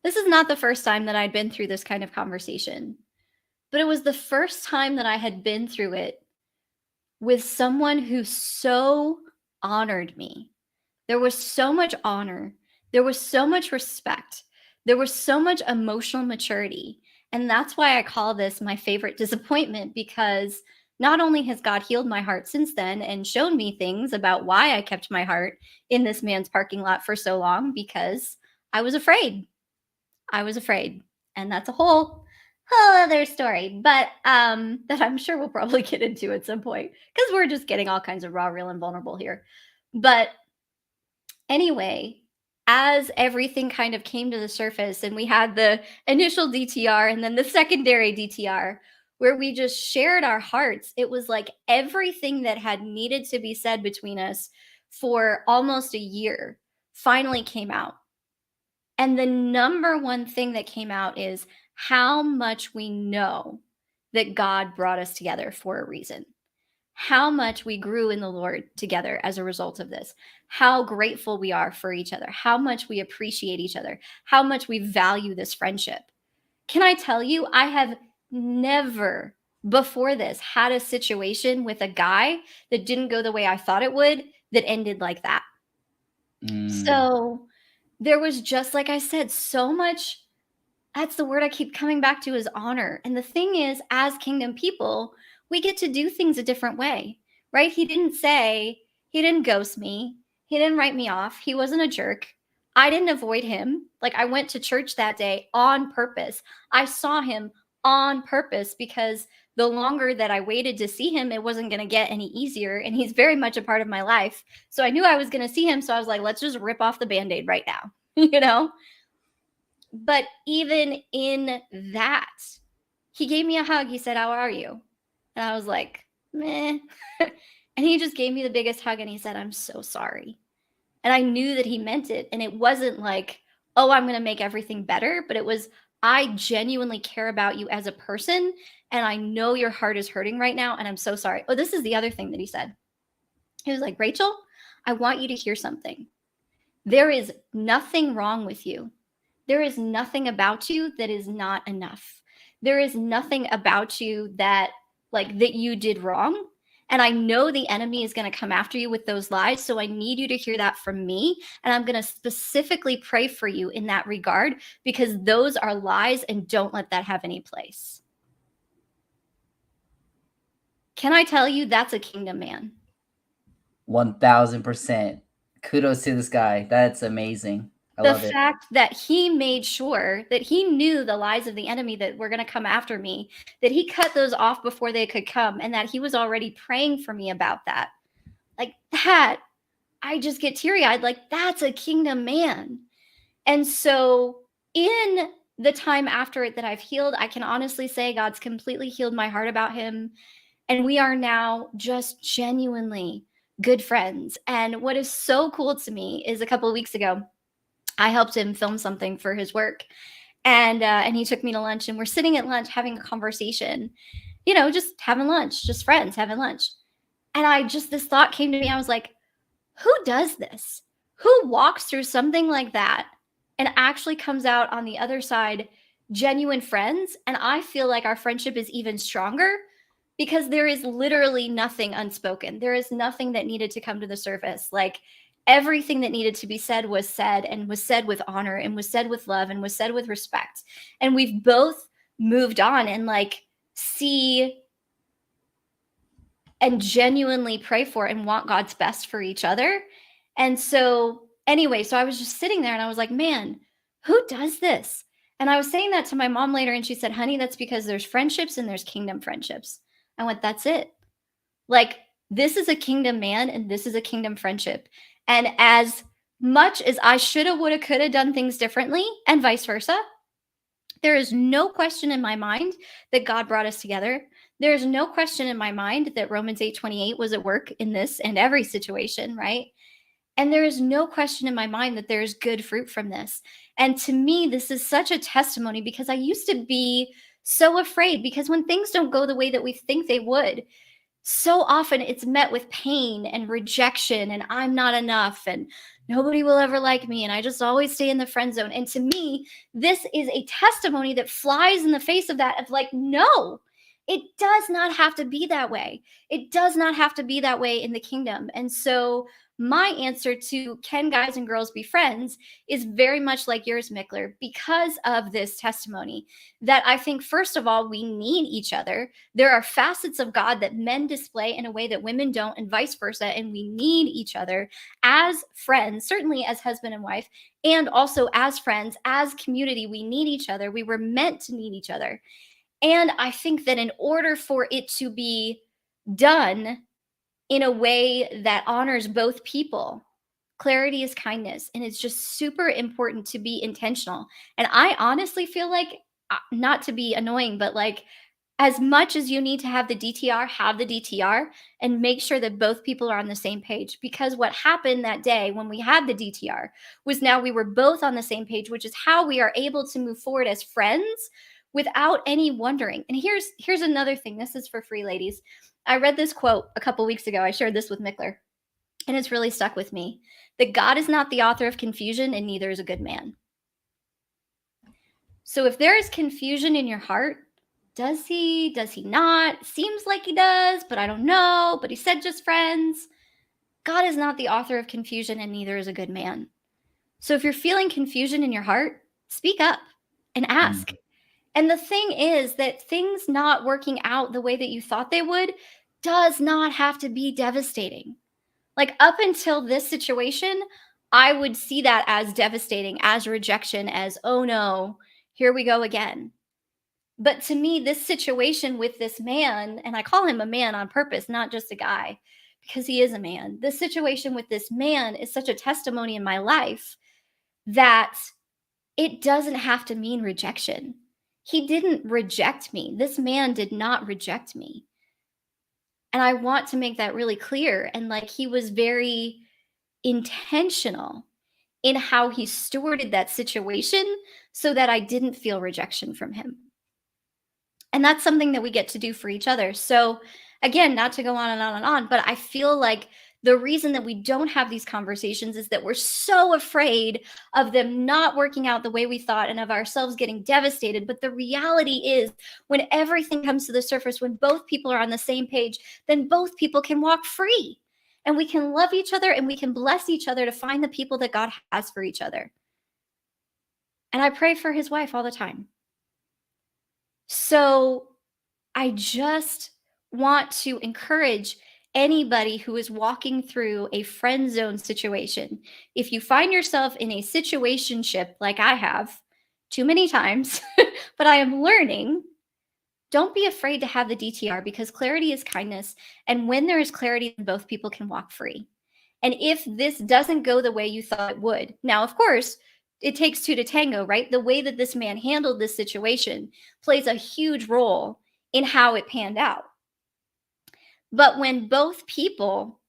This is not the first time that I'd been through this kind of conversation, but it was the first time that I had been through it with someone who so honored me. There was so much honor. There was so much respect. There was so much emotional maturity. And that's why I call this my favorite disappointment, because not only has God healed my heart since then and shown me things about why I kept my heart in this man's parking lot for so long, because I was afraid. I was afraid. And that's a whole other story, but that I'm sure we'll probably get into at some point, because we're just getting all kinds of raw, real, and vulnerable here. But anyway, as everything kind of came to the surface and we had the initial DTR and then the secondary DTR where we just shared our hearts, it was like everything that had needed to be said between us for almost a year finally came out. And the number one thing that came out is how much we know that God brought us together for a reason. How much we grew in the Lord together as a result of this. How grateful we are for each other. How much we appreciate each other. How much we value this friendship. Can I tell you, I have never before this had a situation with a guy that didn't go the way I thought it would that ended like that. So there was, just like I said, so much. That's the word I keep coming back to, is honor. And the thing is, as kingdom people, we get to do things a different way, right? He didn't ghost me. He didn't write me off. He wasn't a jerk. I didn't avoid him. Like, I went to church that day on purpose. I saw him on purpose because the longer that I waited to see him, it wasn't going to get any easier. And he's very much a part of my life. So I knew I was going to see him. So I was like, let's just rip off the Band-Aid right now, you know? But even in that, he gave me a hug. He said, "How are you?" And I was like, meh. And he just gave me the biggest hug and he said, "I'm so sorry." And I knew that he meant it. And it wasn't like, oh, I'm going to make everything better. But it was, I genuinely care about you as a person. And I know your heart is hurting right now. And I'm so sorry. Oh, this is the other thing that he said. He was like, "Rachel, I want you to hear something. There is nothing wrong with you. there is nothing about you that is not enough. There is nothing about you that you did wrong. And I know the enemy is going to come after you with those lies. So I need you to hear that from me. And I'm going to specifically pray for you in that regard, because those are lies, and don't let that have any place. Can I tell you, that's a kingdom man? 1000%. Kudos to this guy. That's amazing. I The love it. fact that he made sure that he knew the lies of the enemy that were going to come after me, that he cut those off before they could come, and that he was already praying for me about that. Like that, I just get teary-eyed. Like, that's a kingdom man. And so in the time after it that I've healed, I can honestly say God's completely healed my heart about him. And we are now just genuinely good friends. And what is so cool to me is a couple of weeks ago, I helped him film something for his work. And he took me to lunch, and we're sitting at lunch having a conversation, just having lunch, just friends having lunch. And this thought came to me. I was like, who does this? Who walks through something like that and actually comes out on the other side genuine friends? And I feel like our friendship is even stronger because there is literally nothing unspoken. There is nothing that needed to come to the surface. Like, everything that needed to be said, and was said with honor, and was said with love, and was said with respect. And we've both moved on and see and genuinely pray for and want God's best for each other. And so anyway, so I was just sitting there and I was like, man, who does this? And I was saying that to my mom later, and she said, honey, that's because there's friendships and there's kingdom friendships. I went, that's it. Like, this is a kingdom man and this is a kingdom friendship. And as much as I shoulda, woulda, coulda done things differently, and vice versa, there is no question in my mind that God brought us together. There is no question in my mind that Romans 8:28 was at work in this and every situation, right? And there is no question in my mind that there is good fruit from this. And to me, this is such a testimony, because I used to be so afraid, because when things don't go the way that we think they would, so often it's met with pain and rejection, and I'm not enough, and nobody will ever like me, and I just always stay in the friend zone. And to me, this is a testimony that flies in the face of that, of like, no, it does not have to be that way. It does not have to be that way in the kingdom. And so my answer to, can guys and girls be friends, is very much like yours, Mickler, because of this testimony, that I think, first of all, we need each other. There are facets of God that men display in a way that women don't, and vice versa. And we need each other as friends, certainly as husband and wife, and also as friends, as community. We need each other. We were meant to need each other. And I think that in order for it to be done in a way that honors both people, clarity is kindness. And it's just super important to be intentional. And I honestly feel like, not to be annoying, but like, as much as you need to have the DTR, and make sure that both people are on the same page. Because what happened that day when we had the DTR was, now we were both on the same page, which is how we are able to move forward as friends without any wondering. And here's another thing. This is for free, ladies. I read this quote a couple weeks ago. I shared this with Mickler, and it's really stuck with me. That God is not the author of confusion, and neither is a good man. So if there is confusion in your heart, does he not? Seems like he does, but I don't know. But he said just friends. God is not the author of confusion, and neither is a good man. So if you're feeling confusion in your heart, speak up and ask. And the thing is that things not working out the way that you thought they would does not have to be devastating. Like, up until this situation, I would see that as devastating, as rejection, as, oh no, here we go again. But to me, this situation with this man, and I call him a man on purpose, not just a guy, because he is a man. This situation with this man is such a testimony in my life that it doesn't have to mean rejection. He didn't reject me. This man did not reject me. And I want to make that really clear. And like, he was very intentional in how he stewarded that situation so that I didn't feel rejection from him. And that's something that we get to do for each other. So again, not to go on and on and on, but I feel like The reason that we don't have these conversations is that we're so afraid of them not working out the way we thought and of ourselves getting devastated. But the reality is, when everything comes to the surface, when both people are on the same page, then both people can walk free and we can love each other and we can bless each other to find the people that God has for each other. And I pray for his wife all the time. So I just want to encourage anybody who is walking through a friend zone situation. If you find yourself in a situationship like I have too many times, but I am learning, don't be afraid to have the DTR, because clarity is kindness. And when there is clarity, both people can walk free. And if this doesn't go the way you thought it would, now, of course, it takes two to tango, right? The way that this man handled this situation plays a huge role in how it panned out. But when both people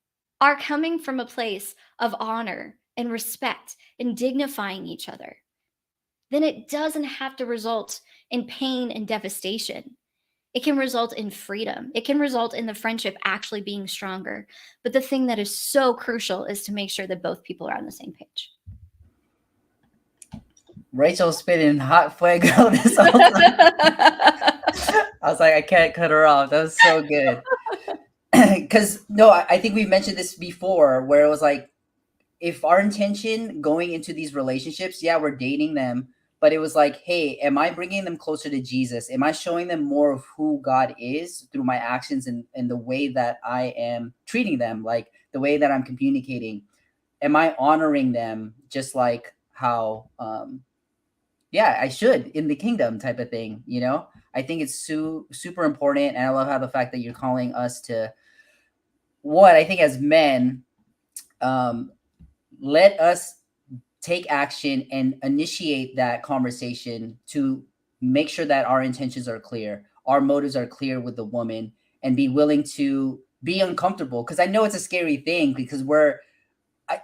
are coming from a place of honor and respect and dignifying each other, then it doesn't have to result in pain and devastation. It can result in freedom. It can result in the friendship actually being stronger. But the thing that is so crucial is to make sure that both people are on the same page. Rachel spitting hot fuego this whole time. I was like, I can't cut her off. That was so good. Because no, I think we mentioned this before, where it was like, if our intention going into these relationships, yeah, we're dating them, but it was like, hey, am I bringing them closer to Jesus? Am I showing them more of who God is through my actions and the way that I am treating them, like the way that I'm communicating? Am I honoring them just like how I should in the kingdom, type of thing, you know? I think it's super important. And I love how the fact that you're calling us to, what I think as men, let us take action and initiate that conversation to make sure that our intentions are clear, our motives are clear with the woman, and be willing to be uncomfortable. Because I know it's a scary thing, because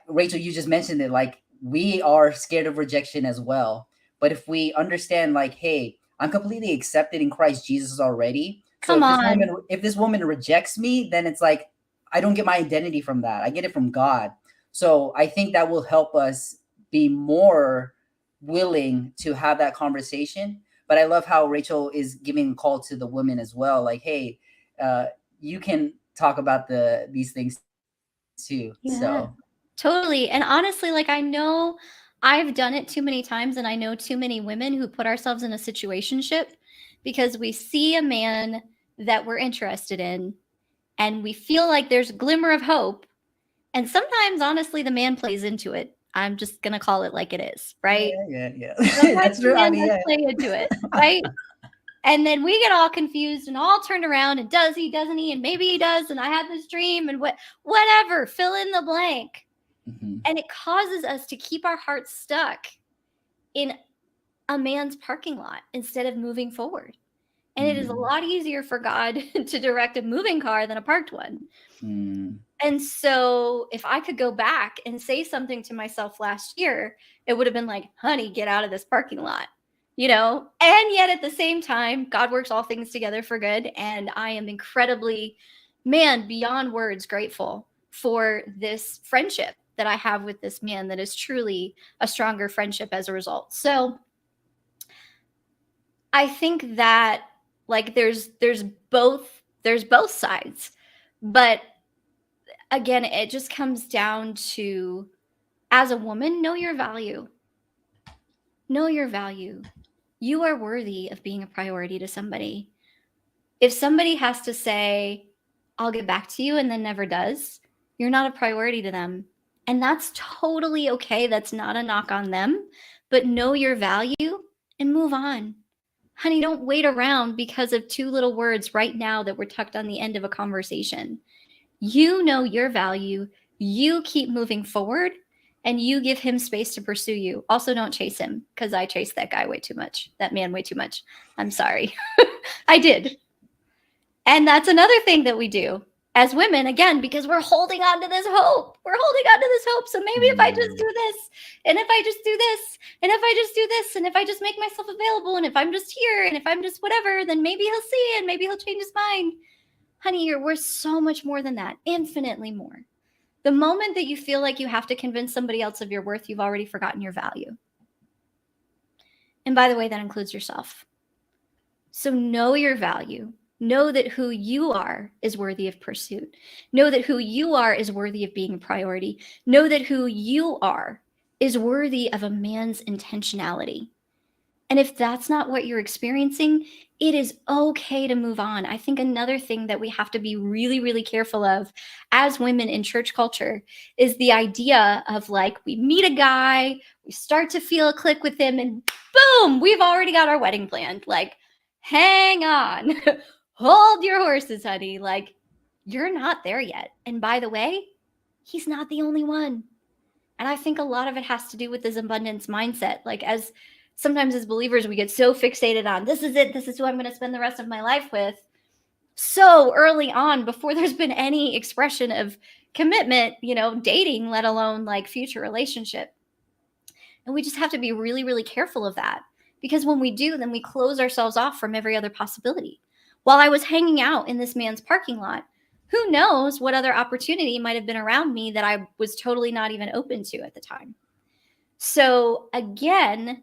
Rachel, you just mentioned it, like we are scared of rejection as well. But if we understand, like, hey, I'm completely accepted in Christ Jesus already. So Come on. if this woman rejects me, then it's like, I don't get my identity from that. I get it from God. So I think that will help us be more willing to have that conversation. But I love how Rachel is giving a call to the women as well. Like, hey, you can talk about these things too. Yeah, So totally. And honestly, like, I know I've done it too many times, and I know too many women who put ourselves in a situationship because we see a man that we're interested in and we feel like there's a glimmer of hope. And sometimes, honestly, the man plays into it. I'm just going to call it like it is, right? yeah. Sometimes That's the true. I man mean, does yeah. play into it, right? And then we get all confused and all turned around, and does he, doesn't he? And maybe he does. And I had this dream and whatever, fill in the blank. Mm-hmm. And it causes us to keep our hearts stuck in a man's parking lot instead of moving forward. And it is a lot easier for God to direct a moving car than a parked one. Mm. And so if I could go back and say something to myself last year, it would have been like, honey, get out of this parking lot, you know? And yet at the same time, God works all things together for good. And I am incredibly, beyond words grateful for this friendship that I have with this man that is truly a stronger friendship as a result. So I think that, like, there's both sides, but again, it just comes down to, as a woman, know your value. Know your value. You are worthy of being a priority to somebody. If somebody has to say, I'll get back to you, and then never does, you're not a priority to them. And that's totally okay. That's not a knock on them, but know your value and move on. Honey, don't wait around because of two little words right now that were tucked on the end of a conversation. You know your value. You keep moving forward, and you give him space to pursue you. Also, don't chase him, because I chased that guy way too much, that man way too much. I'm sorry. I did. And that's another thing that we do as women, again, because we're holding on to this hope. We're holding on to this hope. So maybe if I just do this, and if I just do this, and if I just do this, and if I just make myself available, and if I'm just here, and if I'm just whatever, then maybe he'll see, and maybe he'll change his mind. Honey, you're worth so much more than that, infinitely more. The moment that you feel like you have to convince somebody else of your worth, you've already forgotten your value. And by the way, that includes yourself. So know your value. Know that who you are is worthy of pursuit. Know that who you are is worthy of being a priority. Know that who you are is worthy of a man's intentionality. And if that's not what you're experiencing, it is okay to move on. I think another thing that we have to be really, really careful of as women in church culture is the idea of like, we meet a guy, we start to feel a click with him, and boom, we've already got our wedding planned. Like, hang on, hold your horses, honey. Like, you're not there yet. And by the way, he's not the only one. And I think a lot of it has to do with this abundance mindset. Like, as sometimes as believers, we get so fixated on this is it, this is who I'm going to spend the rest of my life with, so early on, before there's been any expression of commitment, dating, let alone like future relationship. And we just have to be really, really careful of that, because when we do, then we close ourselves off from every other possibility. While I was hanging out in this man's parking lot, who knows what other opportunity might have been around me that I was totally not even open to at the time. So again,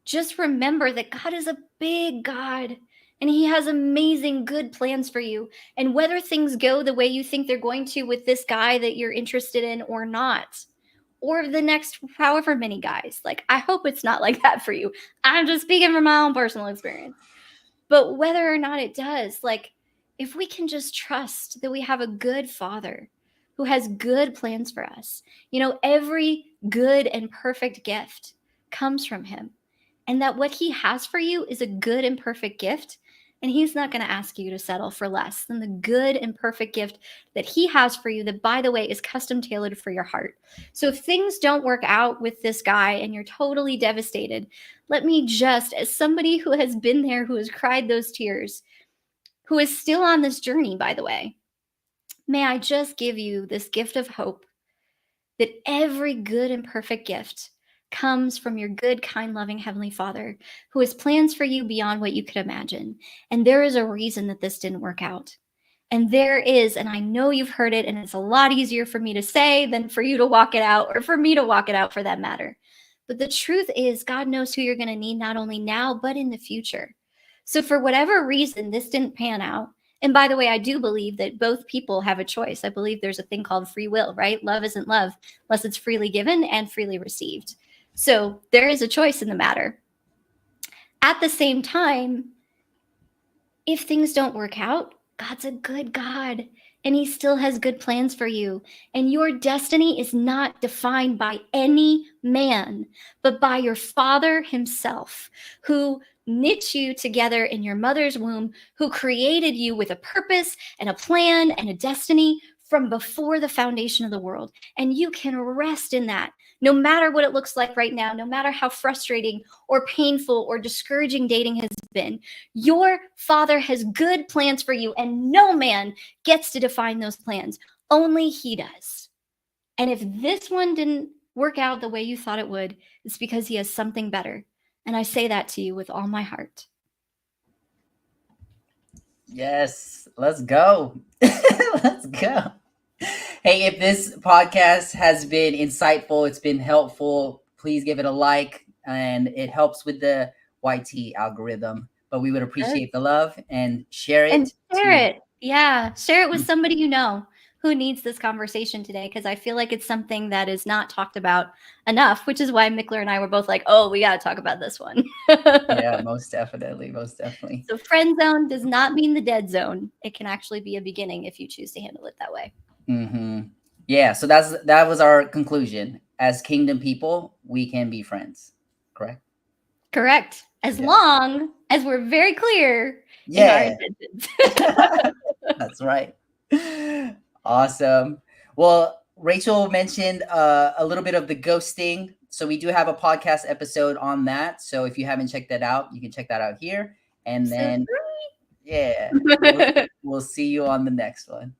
just remember that God is a big God, and he has amazing good plans for you. And whether things go the way you think they're going to with this guy that you're interested in or not, or the next however many guys, like, I hope it's not like that for you. I'm just speaking from my own personal experience. But whether or not it does, like, if we can just trust that we have a good father who has good plans for us, every good and perfect gift comes from him. And that what he has for you is a good and perfect gift. And he's not going to ask you to settle for less than the good and perfect gift that he has for you, that, by the way, is custom tailored for your heart. So if things don't work out with this guy and you're totally devastated, let me just, as somebody who has been there, who has cried those tears, who is still on this journey, by the way, may I just give you this gift of hope that every good and perfect gift comes from your good, kind, loving Heavenly Father, who has plans for you beyond what you could imagine. And there is a reason that this didn't work out. And there is, and I know you've heard it, and it's a lot easier for me to say than for you to walk it out, or for me to walk it out for that matter. But the truth is, God knows who you're going to need, not only now, but in the future. So for whatever reason, this didn't pan out. And by the way, I do believe that both people have a choice. I believe there's a thing called free will, right? Love isn't love unless it's freely given and freely received. So there is a choice in the matter. At the same time, if things don't work out, God's a good God, and he still has good plans for you. And your destiny is not defined by any man, but by your Father himself, who knit you together in your mother's womb, who created you with a purpose and a plan and a destiny from before the foundation of the world. And you can rest in that, no matter what it looks like right now, no matter how frustrating or painful or discouraging dating has been. Your Father has good plans for you, and no man gets to define those plans. Only he does. And if this one didn't work out the way you thought it would, it's because he has something better. And I say that to you with all my heart. Yes, let's go. Let's go. Hey, if this podcast has been insightful, it's been helpful, please give it a like, and it helps with the YT algorithm. But we would appreciate the love, and share it. And share it. Yeah, share it with somebody you know who needs this conversation today, because I feel like it's something that is not talked about enough, which is why Mickler and I were both like, oh, we got to talk about this one. Yeah, most definitely. Most definitely. So friend zone does not mean the dead zone. It can actually be a beginning if you choose to handle it that way. Mm-hmm. Yeah, so that was our conclusion. As kingdom people, we can be friends. Correct? Correct. As long as we're very clear in our intentions. That's right. Awesome. Well, Rachel mentioned a little bit of the ghosting. So we do have a podcast episode on that. So if you haven't checked that out, you can check that out here. And then, we'll see you on the next one.